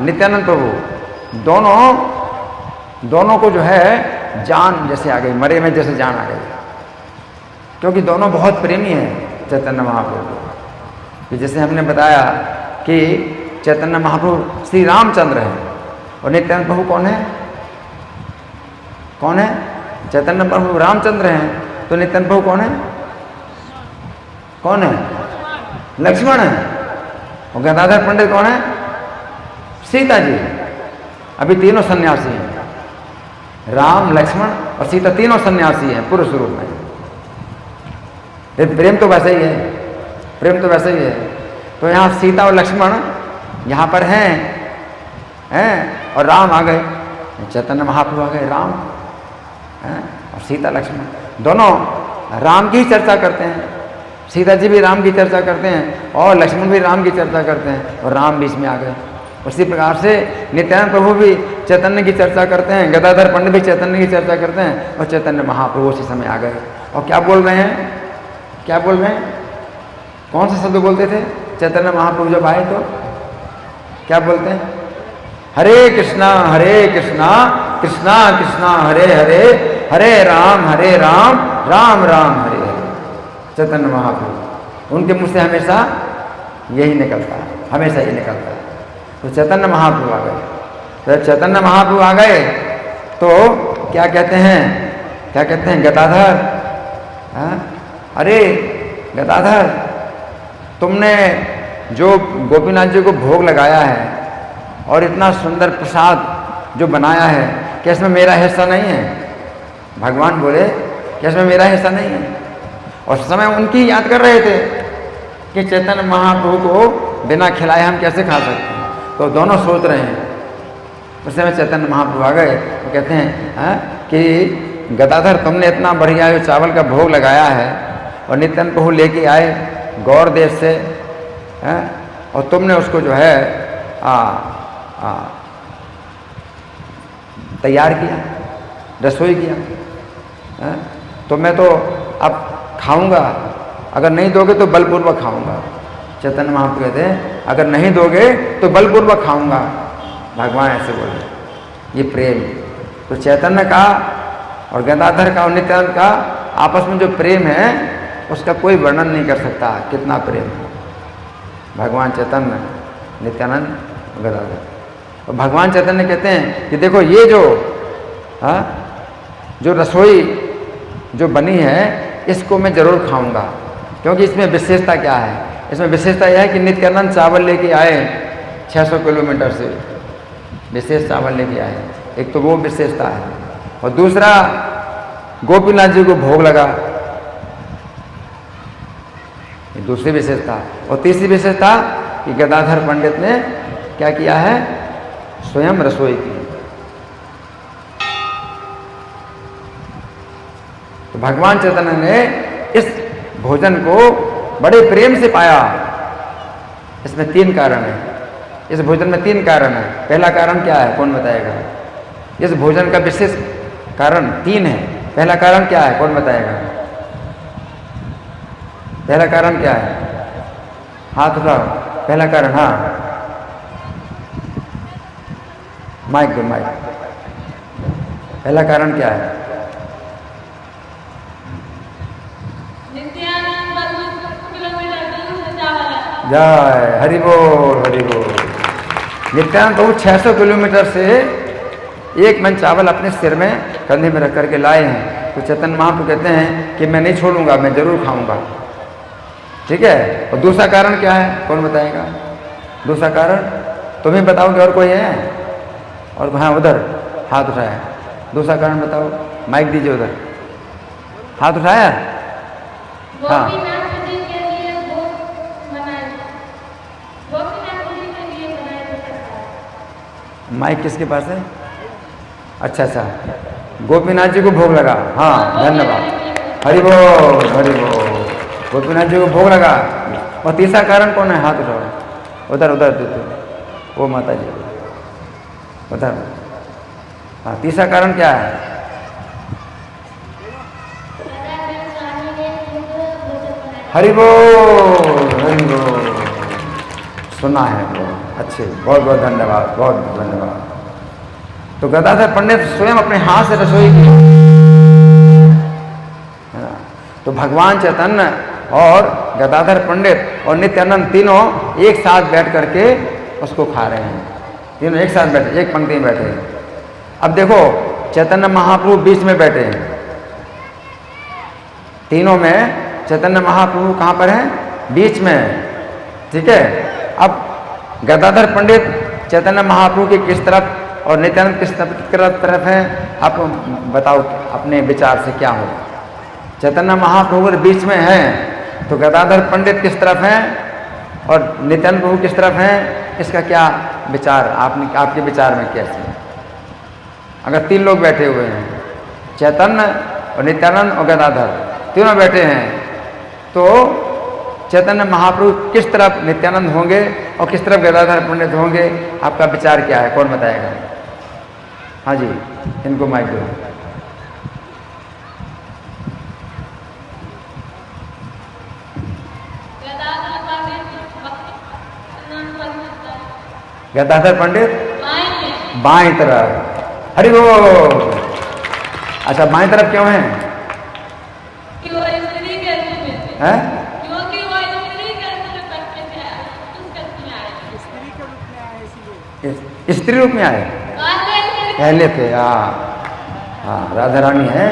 नित्यानंद प्रभु दोनों को जो है जान जैसे आ गई, मरे में जैसे जान आ गई, क्योंकि दोनों बहुत प्रेमी हैं चैतन्य महाप्रभु। कि जैसे हमने बताया कि चैतन्य महाप्रभु श्री रामचंद्र हैं और नित्यानंद प्रभु कौन है? कौन है? चैतन्य प्रभु रामचंद्र हैं, तो नित्यानंद प्रभु कौन है? कौन है? लक्ष्मण है। और गदाधर पंडित कौन है? सीता जी। अभी तीनों सन्यासी हैं, राम लक्ष्मण और सीता, तीनों सन्यासी हैं पुरुष रूप में। प्रेम तो वैसे ही है, प्रेम तो वैसे ही है। तो यहाँ सीता और लक्ष्मण यहाँ पर हैं और राम आ गए, चैतन्य महाप्रभु आ गए। राम और सीता लक्ष्मण दोनों राम की ही चर्चा करते हैं, सीता जी भी राम की चर्चा करते हैं और लक्ष्मण भी राम की चर्चा करते हैं, और राम बीच में आ गए। उसी प्रकार से नित्यानंद प्रभु भी चैतन्य की चर्चा करते हैं, गदाधर पंडित भी चैतन्य की चर्चा करते हैं, और चैतन्य महाप्रभु उसी समय आ गए। और क्या बोल रहे हैं? क्या बोल रहे हैं? कौन सा शब्द बोलते थे चैतन्य महाप्रभु जब आए? तो क्या बोलते हैं? हरे कृष्णा कृष्णा कृष्णा हरे हरे, हरे राम राम राम हरे हरे। चैतन्य महाप्रभु, उनके मुँह से हमेशा यही निकलता है। हमेशा ये निकलता है। तो चैतन्य महाप्रभु आ गए। तो चैतन्य महाप्रभु आ गए तो क्या कहते हैं गदाधर, हाँ? अरे गदाधर, तुमने जो गोपीनाथ जी को भोग लगाया है और इतना सुंदर प्रसाद जो बनाया है, क्या इसमें मेरा हिस्सा नहीं है? भगवान बोले क्या इसमें मेरा हिस्सा नहीं है? और उस समय उनकी याद कर रहे थे कि चैतन्य महाप्रभु को बिना खिलाए हम कैसे खा सकते हैं। तो दोनों सोच रहे हैं। उस समय चैतन्य महाप्रभु आ गए तो कहते हैं, हाँ? कि गदाधर, तुमने इतना बढ़िया जो चावल का भोग लगाया है और नित्यानंद प्रभु लेके आए गौर देश से, हाँ? और तुमने उसको जो है तैयार किया, रसोई किया, हाँ? तो मैं तो अब खाऊंगा, अगर नहीं दोगे तो बलपूर्वक खाऊंगा। चैतन्य महाप्रभु कहते हैं अगर नहीं दोगे तो बलपूर्वक खाऊंगा। भगवान ऐसे बोले, ये प्रेम। तो चैतन्य का और गदाधर का और नित्यानंद का आपस में जो प्रेम है उसका कोई वर्णन नहीं कर सकता, कितना प्रेम है। भगवान चैतन्य, नित्यानंद, गदाधर। और भगवान चैतन्य कहते हैं कि देखो ये जो रसोई जो बनी है इसको मैं ज़रूर खाऊंगा, क्योंकि इसमें विशेषता क्या है? इसमें विशेषता यह है कि नित्यानंद चावल लेके आए 600 किलोमीटर से, विशेष चावल लेके आए। एक तो वो विशेषता है, और दूसरा गोपीनाथ जी को भोग लगा, ये दूसरी विशेषता। और तीसरी विशेषता कि गदाधर पंडित ने क्या किया है? स्वयं रसोई की। तो भगवान चैतन्य ने इस भोजन को बड़े प्रेम से पाया। इसमें 3 कारण है, इस भोजन में 3 कारण है। पहला कारण क्या है, कौन बताएगा? इस भोजन का विशेष कारण 3 है। पहला कारण क्या है, कौन बताएगा? पहला कारण क्या है? हाथ उठाओ। पहला कारण, हाँ, माइक दो, माइक। पहला कारण क्या है? जय हरि बोल, हरि बोल। नित्यानंद प्रभु 600 किलोमीटर से एक मन चावल अपने सिर में कंधे में रख करके लाए हैं। तो चैतन्य महाप्रभु कहते हैं कि मैं नहीं छोड़ूंगा, मैं जरूर खाऊंगा। ठीक है। और दूसरा कारण क्या है, कौन बताएगा? दूसरा कारण तुम्हें बताओगे, और कोई है? और हाँ, उधर हाथ उठाया। दूसरा कारण बताओ, माइक दीजिए उधर। हाथ उठाया, हाँ। माइक किसके पास है? अच्छा अच्छा, गोपीनाथ जी को भोग लगा। हाँ, धन्यवाद, हरि बोल, हरि बोल। गोपीनाथ जी को भोग लगा। और तीसरा कारण कौन है? हाथ उठाओ, उधर उधर वो माता जी उधर। हाँ, तीसरा कारण क्या है? हरि बोल, हरि बोल। सुना है, अच्छे, बहुत बहुत धन्यवाद, बहुत धन्यवाद। तो गदाधर पंडित स्वयं अपने हाथ से रसोई की, है ना। तो भगवान चैतन्य और गदाधर पंडित और नित्यानंद तीनों एक साथ बैठ करके उसको खा रहे हैं। तीनों एक साथ बैठे, एक पंक्ति में बैठे। अब देखो, चैतन्य महाप्रभु बीच में बैठे हैं। तीनों में चैतन्य महाप्रभु कहाँ पर हैं? बीच में। ठीक है। अब गदाधर पंडित चैतन्य महाप्रभु की किस तरफ और नित्यानंद किस तरफ हैं? आप बताओ अपने विचार से क्या हो। चैतन्य महाप्रभु बीच में हैं, तो गदाधर पंडित किस तरफ हैं और नित्यानंद प्रभु किस तरफ हैं? इसका क्या विचार, आपके विचार में कैसे? अगर 3 लोग बैठे हुए हैं, चैतन्य और नित्यानंद और गदाधर तीनों बैठे हैं, तो चैतन्य महाप्रभु किस तरफ नित्यानंद होंगे और किस तरफ गदाधर पंडित होंगे? आपका विचार क्या है, कौन बताएगा? हाँ जी, इनको माइक दो। गदाधर पंडित बाएं तरफ। हरि बोल। अच्छा, बाएं तरफ क्यों है? स्त्री रूप में आए, पहले थे। हाँ हाँ, राधा रानी है,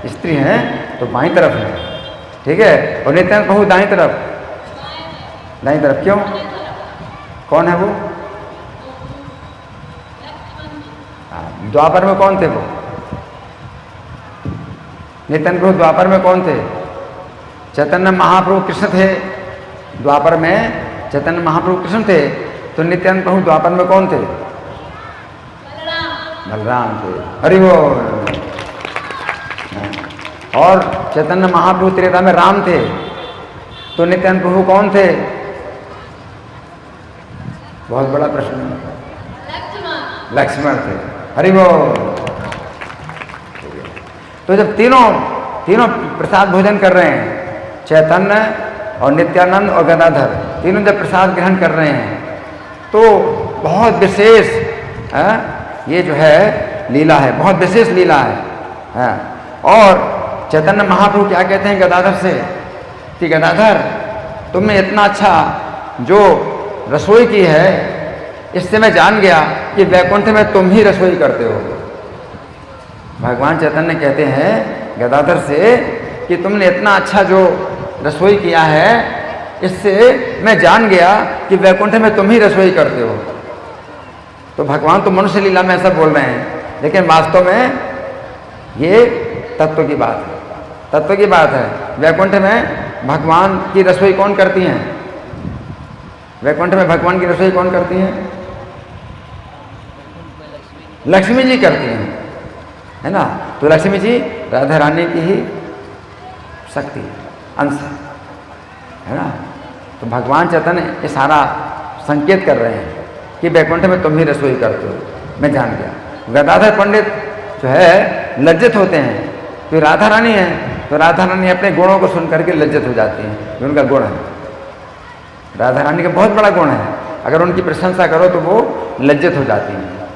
स्त्री हैं तो बाईं तरफ है, ठीक है। और नित्यानंद प्रभु दाईं तरफ, दाईं तरफ क्यों? कौन है वो? द्वापर में कौन थे वो? नित्यानंद प्रभु द्वापर में कौन थे? चैतन्य महाप्रभु कृष्ण थे। द्वापर में चैतन्य महाप्रभु कृष्ण थे, तो नित्यानंद प्रभु द्वापर में कौन थे? बलराम थे। हरि बोल। और चैतन्य महाप्रभु त्रेता में राम थे, तो नित्यानंद प्रभु कौन थे? बहुत बड़ा प्रश्न। लक्ष्मण थे। हरि बोल। तो जब तीनों प्रसाद भोजन कर रहे हैं, चैतन्य और नित्यानंद और गदाधर तीनों जब प्रसाद ग्रहण कर रहे हैं, तो बहुत विशेष ये जो है लीला है, बहुत विशेष लीला है। और चैतन्य महाप्रभु क्या कहते हैं गदाधर से कि गदाधर, तुमने इतना अच्छा जो रसोई की है, इससे मैं जान गया कि वैकुंठ में तुम ही रसोई करते हो। भगवान चैतन्य कहते हैं गदाधर से कि तुमने इतना अच्छा जो रसोई किया है, इससे मैं जान गया कि वैकुंठ में तुम ही रसोई करते हो। तो भगवान तो मनुष्य लीला में ऐसा बोल रहे हैं, लेकिन वास्तव में ये तत्व की बात है, तत्व की बात है। वैकुंठ में भगवान की रसोई कौन करती हैं? वैकुंठ में भगवान की रसोई कौन करती हैं? लक्ष्मी जी करती हैं, है ना। तो लक्ष्मी जी राधा रानी की ही शक्ति अंश है ना। तो भगवान चैतन्य ये सारा संकेत कर रहे हैं कि वैकुंठ में तुम ही रसोई करते हो, मैं जान गया। गदाधर पंडित जो है लज्जित होते हैं, तो राधा रानी है, तो राधा रानी अपने गुणों को सुन करके लज्जित हो जाती हैं, ये उनका गुण है। राधा रानी का बहुत बड़ा गुण है, अगर उनकी प्रशंसा करो तो वो लज्जित हो जाती हैं,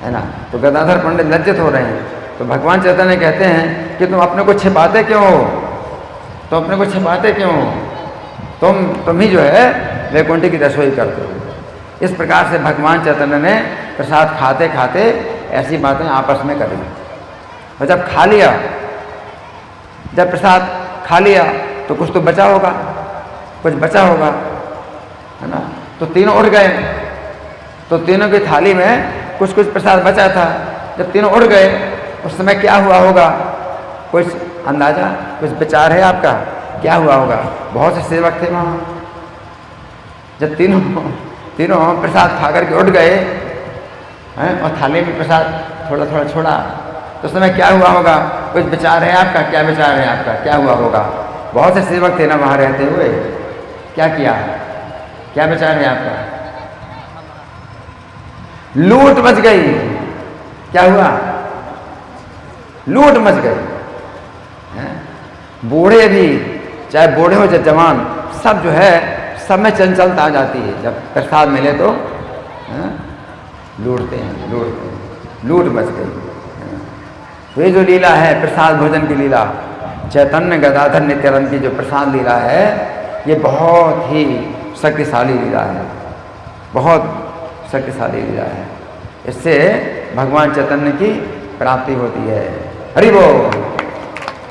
है ना। तो गदाधर पंडित लज्जित हो रहे हैं, तो भगवान चैतन्य कहते हैं कि तुम अपने को छिपाते क्यों हो? तुम अपने को छिपाते क्यों हो? तुम ही जो है वैकुंठ की रसोई करते हो। इस प्रकार से भगवान चैतन्य ने प्रसाद खाते खाते ऐसी बातें आपस में करी। और जब खा लिया, जब प्रसाद खा लिया तो कुछ तो बचा होगा, कुछ बचा होगा, है ना। तो तीनों उठ गए, तो तीनों की थाली में कुछ कुछ प्रसाद बचा था। जब तीनों उठ गए उस समय क्या हुआ होगा? कुछ अंदाजा, कुछ विचार है आपका? क्या हुआ होगा? बहुत से सेवक थे वहाँ। जब तीनों प्रसाद खा करके उठ गए हैं और थाली में प्रसाद थोड़ा थोड़ा छोड़ा, तो उस समय क्या हुआ होगा? कुछ विचार है आपका? क्या विचार है आपका? क्या हुआ होगा? बहुत से सेवक थे ना वहाँ रहते हुए, क्या किया? क्या विचार है आपका? लूट मच गई। क्या हुआ? लूट मच गई। बूढ़े भी, चाहे बूढ़े हो चाहे जवान, सब जो है सब में चंचलता आ जाती है। जब प्रसाद मिले तो लूटते हैं, लूट मच गई। तो ये जो लीला है प्रसाद भोजन की लीला, चैतन्य गदाधर नित्यानंद की जो प्रसाद लीला है, ये बहुत ही शक्तिशाली लीला है, बहुत शक्तिशाली लीला है। इससे भगवान चैतन्य की प्राप्ति होती है। हरि बोल,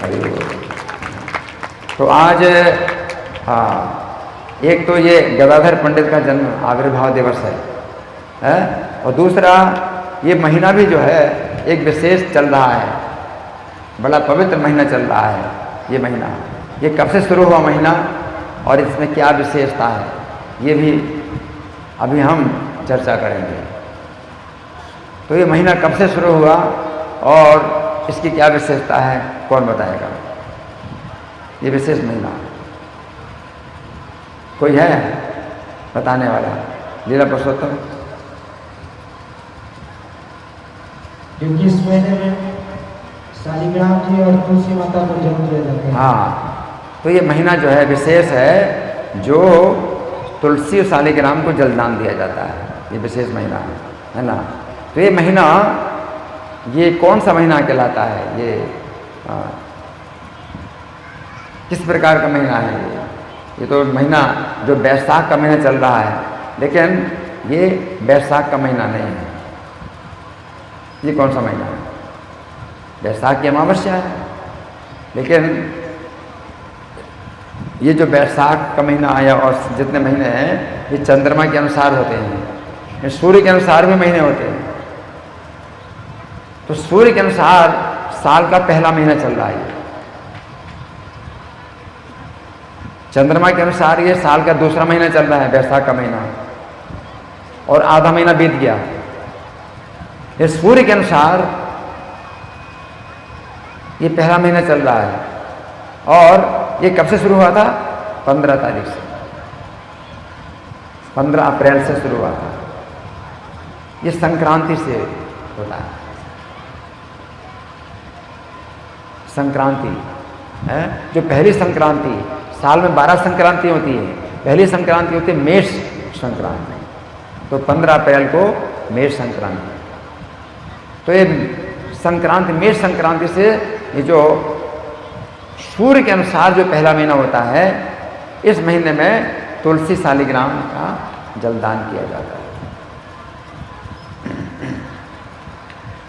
हरि बोल। तो आज एक तो ये गदाधर पंडित का जन्म आविर्भाव दिवस है, और दूसरा ये महीना भी जो है एक विशेष चल रहा है, बड़ा पवित्र महीना चल रहा है ये महीना। ये कब से शुरू हुआ महीना और इसमें क्या विशेषता है, ये भी अभी हम चर्चा करेंगे। तो ये महीना कब से शुरू हुआ और इसकी क्या विशेषता है, कौन बताएगा? ये विशेष महीना कोई है बताने वाला? लीला पुरुषोत्तम। क्योंकि इस महीने में शालिग्राम जी और तुलसी माता को जन्म दिया जाता है। हाँ, तो ये महीना जो है विशेष है, जो तुलसी और शालिग्राम को जलदान दिया जाता है, ये विशेष महीना है ना। तो ये महीना, ये कौन सा महीना कहलाता है? ये किस प्रकार का महीना है? ये तो महीना जो बैसाख का महीना चल रहा है, लेकिन ये बैसाख का महीना नहीं है। ये कौन सा महीना है? बैसाख की अमावस्या है। लेकिन ये जो बैसाख का महीना आया और जितने महीने हैं ये चंद्रमा के अनुसार होते हैं, ये सूर्य के अनुसार भी महीने होते हैं। तो सूर्य के अनुसार साल का पहला महीना चल रहा है। चंद्रमा के अनुसार ये साल का दूसरा महीना चल रहा है, बैसाख का महीना, और आधा महीना बीत गया। ये सूर्य के अनुसार ये पहला महीना चल रहा है। और ये कब से शुरू हुआ था? 15 तारीख से, 15 अप्रैल से शुरू हुआ था। ये संक्रांति से होता है। संक्रांति है जो पहली संक्रांति, साल में 12 संक्रांति होती है, पहली संक्रांति होती है मेष संक्रांति। तो 15 अप्रैल को मेष संक्रांति। तो ये संक्रांति, मेष संक्रांति से ये जो सूर्य के अनुसार जो पहला महीना होता है, इस महीने में तुलसी शालिग्राम का जलदान किया जाता है।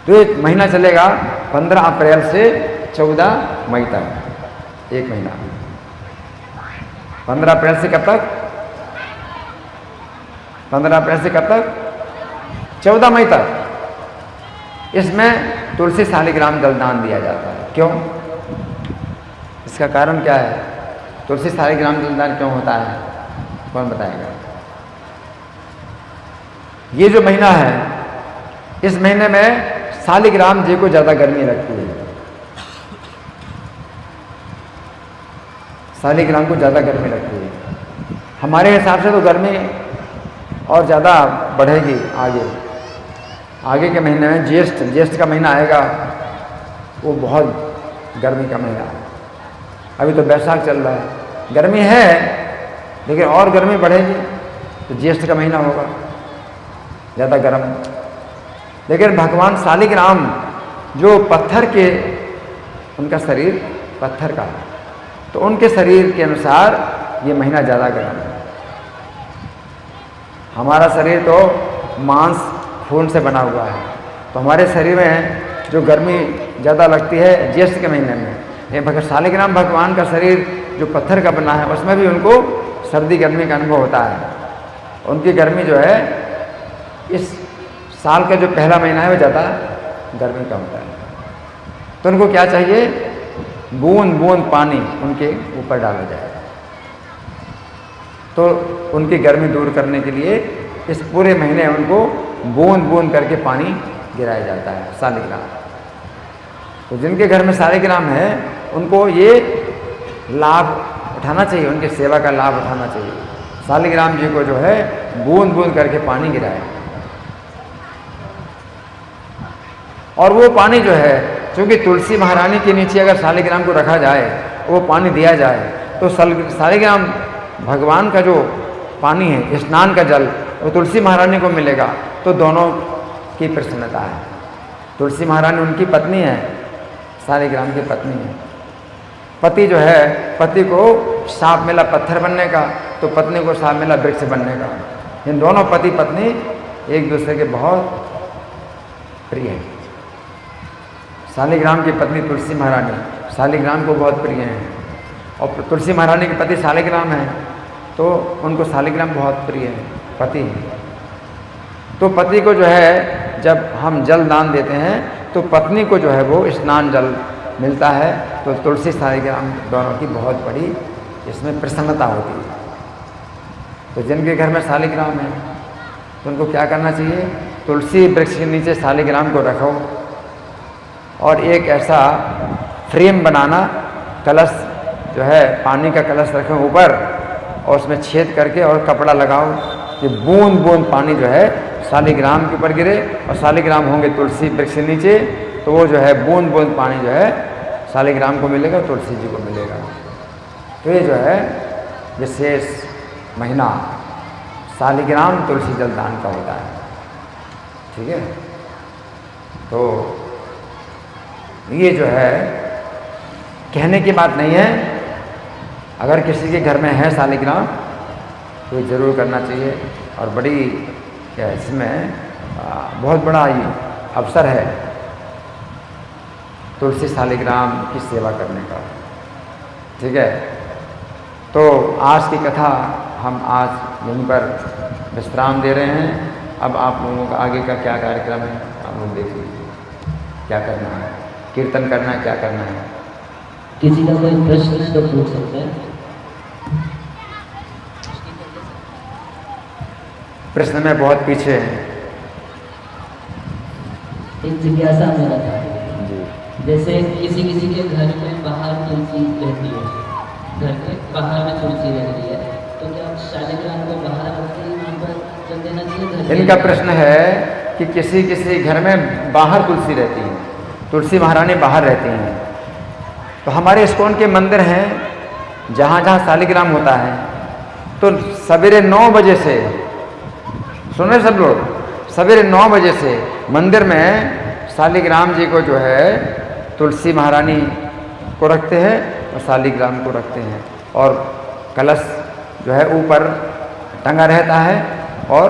तो ये महीना चलेगा 15 अप्रैल से 14 मई तक, एक महीना। 15 अप्रैल से कब तक? 15 अप्रैल से कब तक? 14 मई तक। इसमें तुलसी शालिग्राम जलदान दिया जाता है। क्यों? इसका कारण क्या है? तुलसी शालिग्राम जलदान क्यों होता है? कौन बताएगा? ये जो महीना है, इस महीने में शालिग्राम जी को ज़्यादा गर्मी लगती है। शालिग्राम को ज़्यादा गर्मी लगती है। हमारे हिसाब से तो गर्मी और ज़्यादा बढ़ेगी आगे के महीने में। ज्येष्ठ का महीना आएगा, वो बहुत गर्मी का महीना है। अभी तो बैसाख चल रहा है, गर्मी है लेकिन और गर्मी बढ़ेगी तो ज्येष्ठ का महीना होगा ज़्यादा गर्म। लेकिन भगवान शालिग्राम जो पत्थर के, उनका शरीर पत्थर का, तो उनके शरीर के अनुसार ये महीना ज़्यादा गर्म है। हमारा शरीर तो मांस खून से बना हुआ है, तो हमारे शरीर में जो गर्मी ज़्यादा लगती है ज्येष्ठ के महीने में। ये शालिग्राम भगवान का शरीर जो पत्थर का बना है, उसमें भी उनको सर्दी गर्मी का अनुभव होता है। उनकी गर्मी जो है, इस साल का जो पहला महीना है वो ज़्यादा गर्मी का होता है। तो उनको क्या चाहिए? बूंद बूंद पानी उनके ऊपर डाला जाए। तो उनकी गर्मी दूर करने के लिए इस पूरे महीने उनको बूंद बूंद करके पानी गिराया जाता है, शालिग्राम। तो जिनके घर में शालिग्राम है उनको ये लाभ उठाना चाहिए, उनकी सेवा का लाभ उठाना चाहिए। शालिग्राम जी को जो है बूंद बूंद करके पानी गिराए। और वो पानी जो है, क्योंकि तुलसी महारानी के नीचे अगर शालिग्राम को रखा जाए, वो पानी दिया जाए, तो शालिग्राम भगवान का जो पानी है, स्नान का जल, वो तुलसी महारानी को मिलेगा। तो दोनों की प्रसन्नता है। तुलसी महारानी उनकी पत्नी है, शालिग्राम की पत्नी है। पति जो है, पति को साप मिला पत्थर बनने का, तो पत्नी को साप मिला वृक्ष बनने का। इन दोनों पति पत्नी एक दूसरे के बहुत प्रिय हैं। शालिग्राम की पत्नी तुलसी महारानी शालिग्राम को बहुत प्रिय हैं, और तुलसी महारानी के पति शालिग्राम हैं, तो उनको शालिग्राम बहुत प्रिय है, पति हैं। तो पति को जो है जब हम जल दान देते हैं, तो पत्नी को जो है वो स्नान जल मिलता है। तो तुलसी शालिग्राम दोनों की बहुत बड़ी इसमें प्रसन्नता होती है। तो जिनके घर में शालिग्राम है, तो उनको क्या करना चाहिए? तुलसी वृक्ष के नीचे शालिग्राम को रखो, और एक ऐसा फ्रेम बनाना, कलश जो है पानी का कलश रखें ऊपर, और उसमें छेद करके और कपड़ा लगाओ। ये बूंद बूंद पानी जो है शालिग्राम के ऊपर गिरे, और शालिग्राम होंगे तुलसी वृक्ष के नीचे, तो वो जो है बूंद बूंद पानी जो है शालिग्राम को मिलेगा, तुलसी जी को मिलेगा। तो ये जो है विशेष महीना शालिग्राम तुलसी जलदान का होता है। ठीक है, तो ये जो है कहने की बात नहीं है। अगर किसी के घर में है शालिग्राम, तो ज़रूर करना चाहिए, और बड़ी क्या इसमें बहुत बड़ा ये अवसर है तुलसी शालिग्राम की सेवा करने का। ठीक है, तो आज की कथा हम आज यहीं पर विश्राम दे रहे हैं। अब आप लोगों का आगे का क्या कार्यक्रम है आप लोग देख लीजिए, क्या करना है, कीर्तन करना है, क्या करना है। किसी का कोई प्रश्न है तो पूछ सकते हैं। प्रश्न में बहुत पीछे हैं। एक जिज्ञासा मेरा था, जी, जैसे किसी किसी के घर में बाहर तुलसी रहती है, घर के बाहर में तुलसी रहती है, तो क्या शालिग्राम को बाहर रखते ही वहाँ पर जल देना चाहिए? घर इनका प्रश्न है कि किसी किसी घर में बाहर तुलसी रहती है, तुलसी महारानी बाहर रहती हैं। तो हमारे इस्कॉन के मंदिर हैं जहाँ जहाँ शालिग्राम होता है, तो सवेरे 9 बजे से, सुन रहे सब लोग, सवेरे 9 बजे से मंदिर में शालिग्राम जी को जो है तुलसी महारानी को रखते हैं और शालिग्राम को रखते हैं, और कलश जो है ऊपर टंगा रहता है और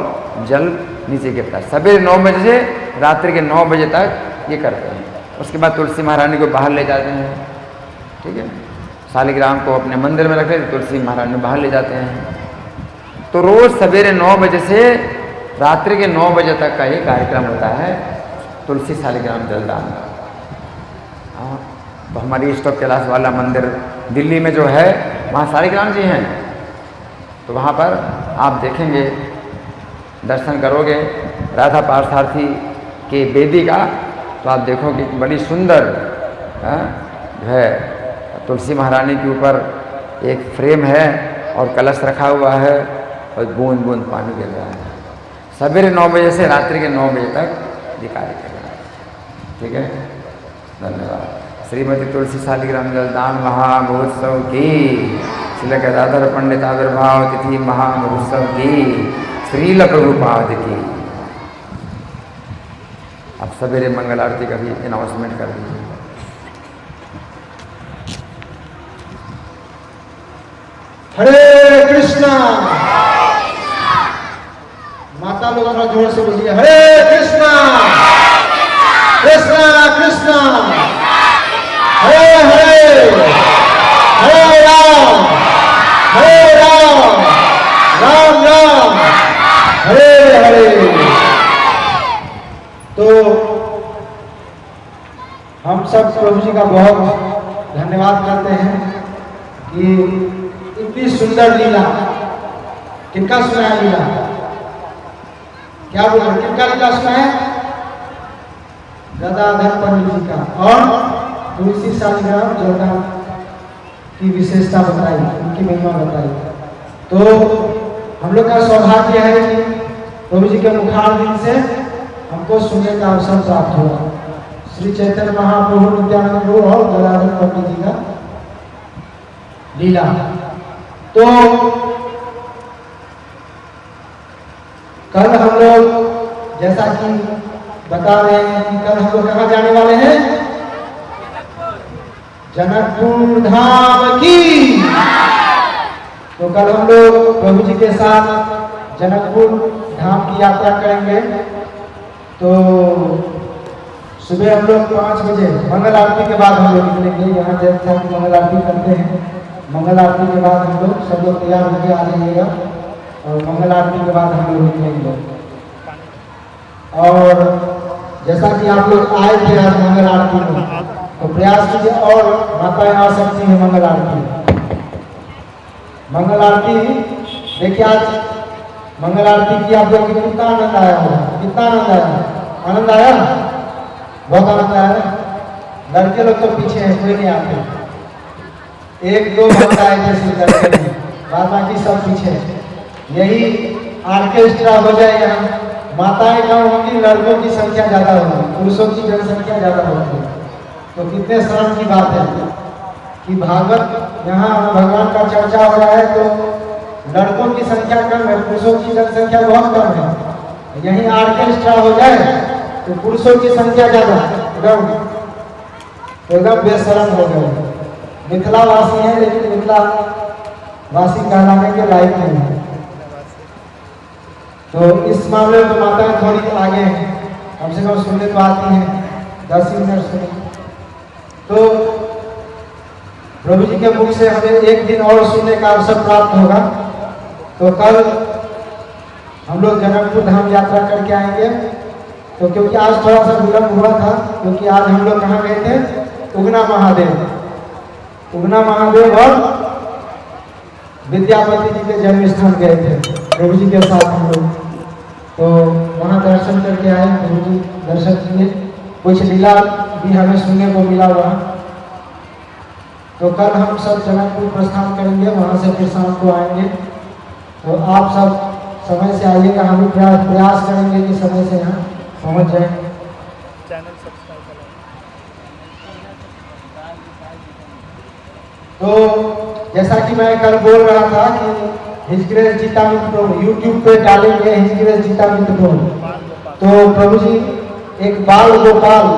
जल नीचे गिरता है। सवेरे 9 बजे से रात्रि के 9 बजे तक ये करते हैं। उसके बाद तुलसी महारानी को बाहर ले जाते हैं। ठीक है, शालिग्राम को अपने मंदिर में रखते हैं, तुलसी महारानी बाहर ले जाते हैं। तो रोज़ सवेरे 9 बजे से रात्रि के 9 बजे तक का ये कार्यक्रम होता है तुलसी शालिग्राम जलदान का। हाँ, तो हमारी स्टॉप कैलाश वाला मंदिर दिल्ली में जो है वहाँ शालिग्राम जी हैं, तो वहाँ पर आप देखेंगे, दर्शन करोगे राधा पार्थसारथी के वेदी का, तो आप देखोगे कि बड़ी सुंदर जो है तुलसी महारानी के ऊपर एक फ्रेम है और कलश रखा हुआ है और बूंद बूंद पानी गिर रहा है। सवेरे 9 बजे से रात्रि के 9 बजे तक ये कार्य कर रहा है। ठीक है, धन्यवाद। श्रीमती तुलसी शालिग्राम जलदान महामहोत्सव की, श्री गदाधर पंडित आविर्भाव तिथि महामहोत्सव की, श्रील प्रभुपाद की। अब सवेरे मंगल आरती का भी अनाउंसमेंट कर दीजिए। हरे कृष्णा। माता लोग थोड़ा जोर से बोलिए, हरे कृष्णा कृष्णा कृष्णा हरे हरे, हरे राम राम राम हरे हरे। तो हम सब प्रभु जी का बहुत धन्यवाद करते हैं कि इतनी सुंदर लीला। किनका सुनाया लीला? क्या बोल रहे, किनका लीला सुनाया? गदाधर पंडित जी का, और तुलसी शालिग्राम जलदान की विशेषता बताई, उनकी महिमा बताई। तो हम लोग का सौभाग्य है कि प्रभु जी के मुखारविंद से हमको सुनने का अवसर प्राप्त हुआ। श्री चैतन्य महाप्रभु नित्यानंद प्रभु और गदाधर पंडित जी का लीला। तो कल हम लोग जैसा कि बता रहे हैं कि कल हम लोग कहाँ जाने वाले हैं? जनकपुर धाम की। तो कल हम लोग प्रभु जी के साथ जनकपुर धाम की यात्रा करेंगे। तो सुबह हम लोग 5 बजे मंगल आरती के बाद हम लोग निकलेंगे। यहाँ जैसा कि मंगल आरती करते हैं, मंगल आरती के बाद हम लोग सब लोग तैयार होकर आ जाइएगा और मंगल आरती के बाद हम लोग निकलेंगे। और जैसा कि आप लोग आए थे आज मंगल आरती में, तो प्रयास कीजिए और माताएं आ सकती हैं मंगल आरती। मंगल आरती देखिए, आज मंगल आरती की आप लोग कितना आनंद आया होगा, कितना आनंद आया? आनंद आया, बहुत आनंद आया ना। लड़के लोग तो पीछे हैं, कोई नहीं आते, 1-2 बंदा आए थे लड़के में, बाद बाकी सब पीछे। यही ऑर्केस्ट्रा हो जाए यहाँ, माताएं कम होंगी, लड़कों की संख्या ज्यादा होगी, पुरुषों की जनसंख्या ज्यादा होगी। तो कितने शर्म की बात है कि भागवत यहाँ भगवान का चर्चा हो रहा है तो लड़कों की संख्या कम है, पुरुषों की जनसंख्या बहुत कम है। यही ऑर्केस्ट्रा हो जाए तो पुरुषों की संख्या ज्यादा, एकदम बेशरम हो गए। मिथिला वासी है लेकिन मिथिला वासी कहलाने के लायक नहीं है। तो इस मामले में तो माताएं थोड़ी आगे हैं, कम से कम सुनने तो आती हैं, 10 मिनट सुने। तो प्रभु जी के मुख से हमें एक दिन और सुनने का अवसर प्राप्त होगा। तो कल हम लोग जनकपुर धाम यात्रा करके आएंगे। तो क्योंकि आज थोड़ा सा विलम्ब हुआ था, क्योंकि आज हम लोग कहाँ गए थे, उगना महादेव और विद्यापति जी के जन्म स्थान गए थे प्रभु जी के साथ हम लोग। तो वहाँ दर्शन करके आए, प्रभु जी दर्शन किए, कुछ लीला भी हमें सुनने को मिला वहाँ। तो कल हम सब जनकपुर प्रस्थान करेंगे, वहाँ से फिर शाम को आएंगे। तो आप सब समय से आइएगा, हम भी प्रयास करेंगे कि समय से यहाँ पहुँच जाए। तो जैसा कि मैं कल बोल रहा था कि हिज ग्रेस जीता मित्र प्रभु यूट्यूब पे डालेंगे, हिज ग्रेस जीता मित्र प्रभु। तो प्रभु जी एक बाल गोपाल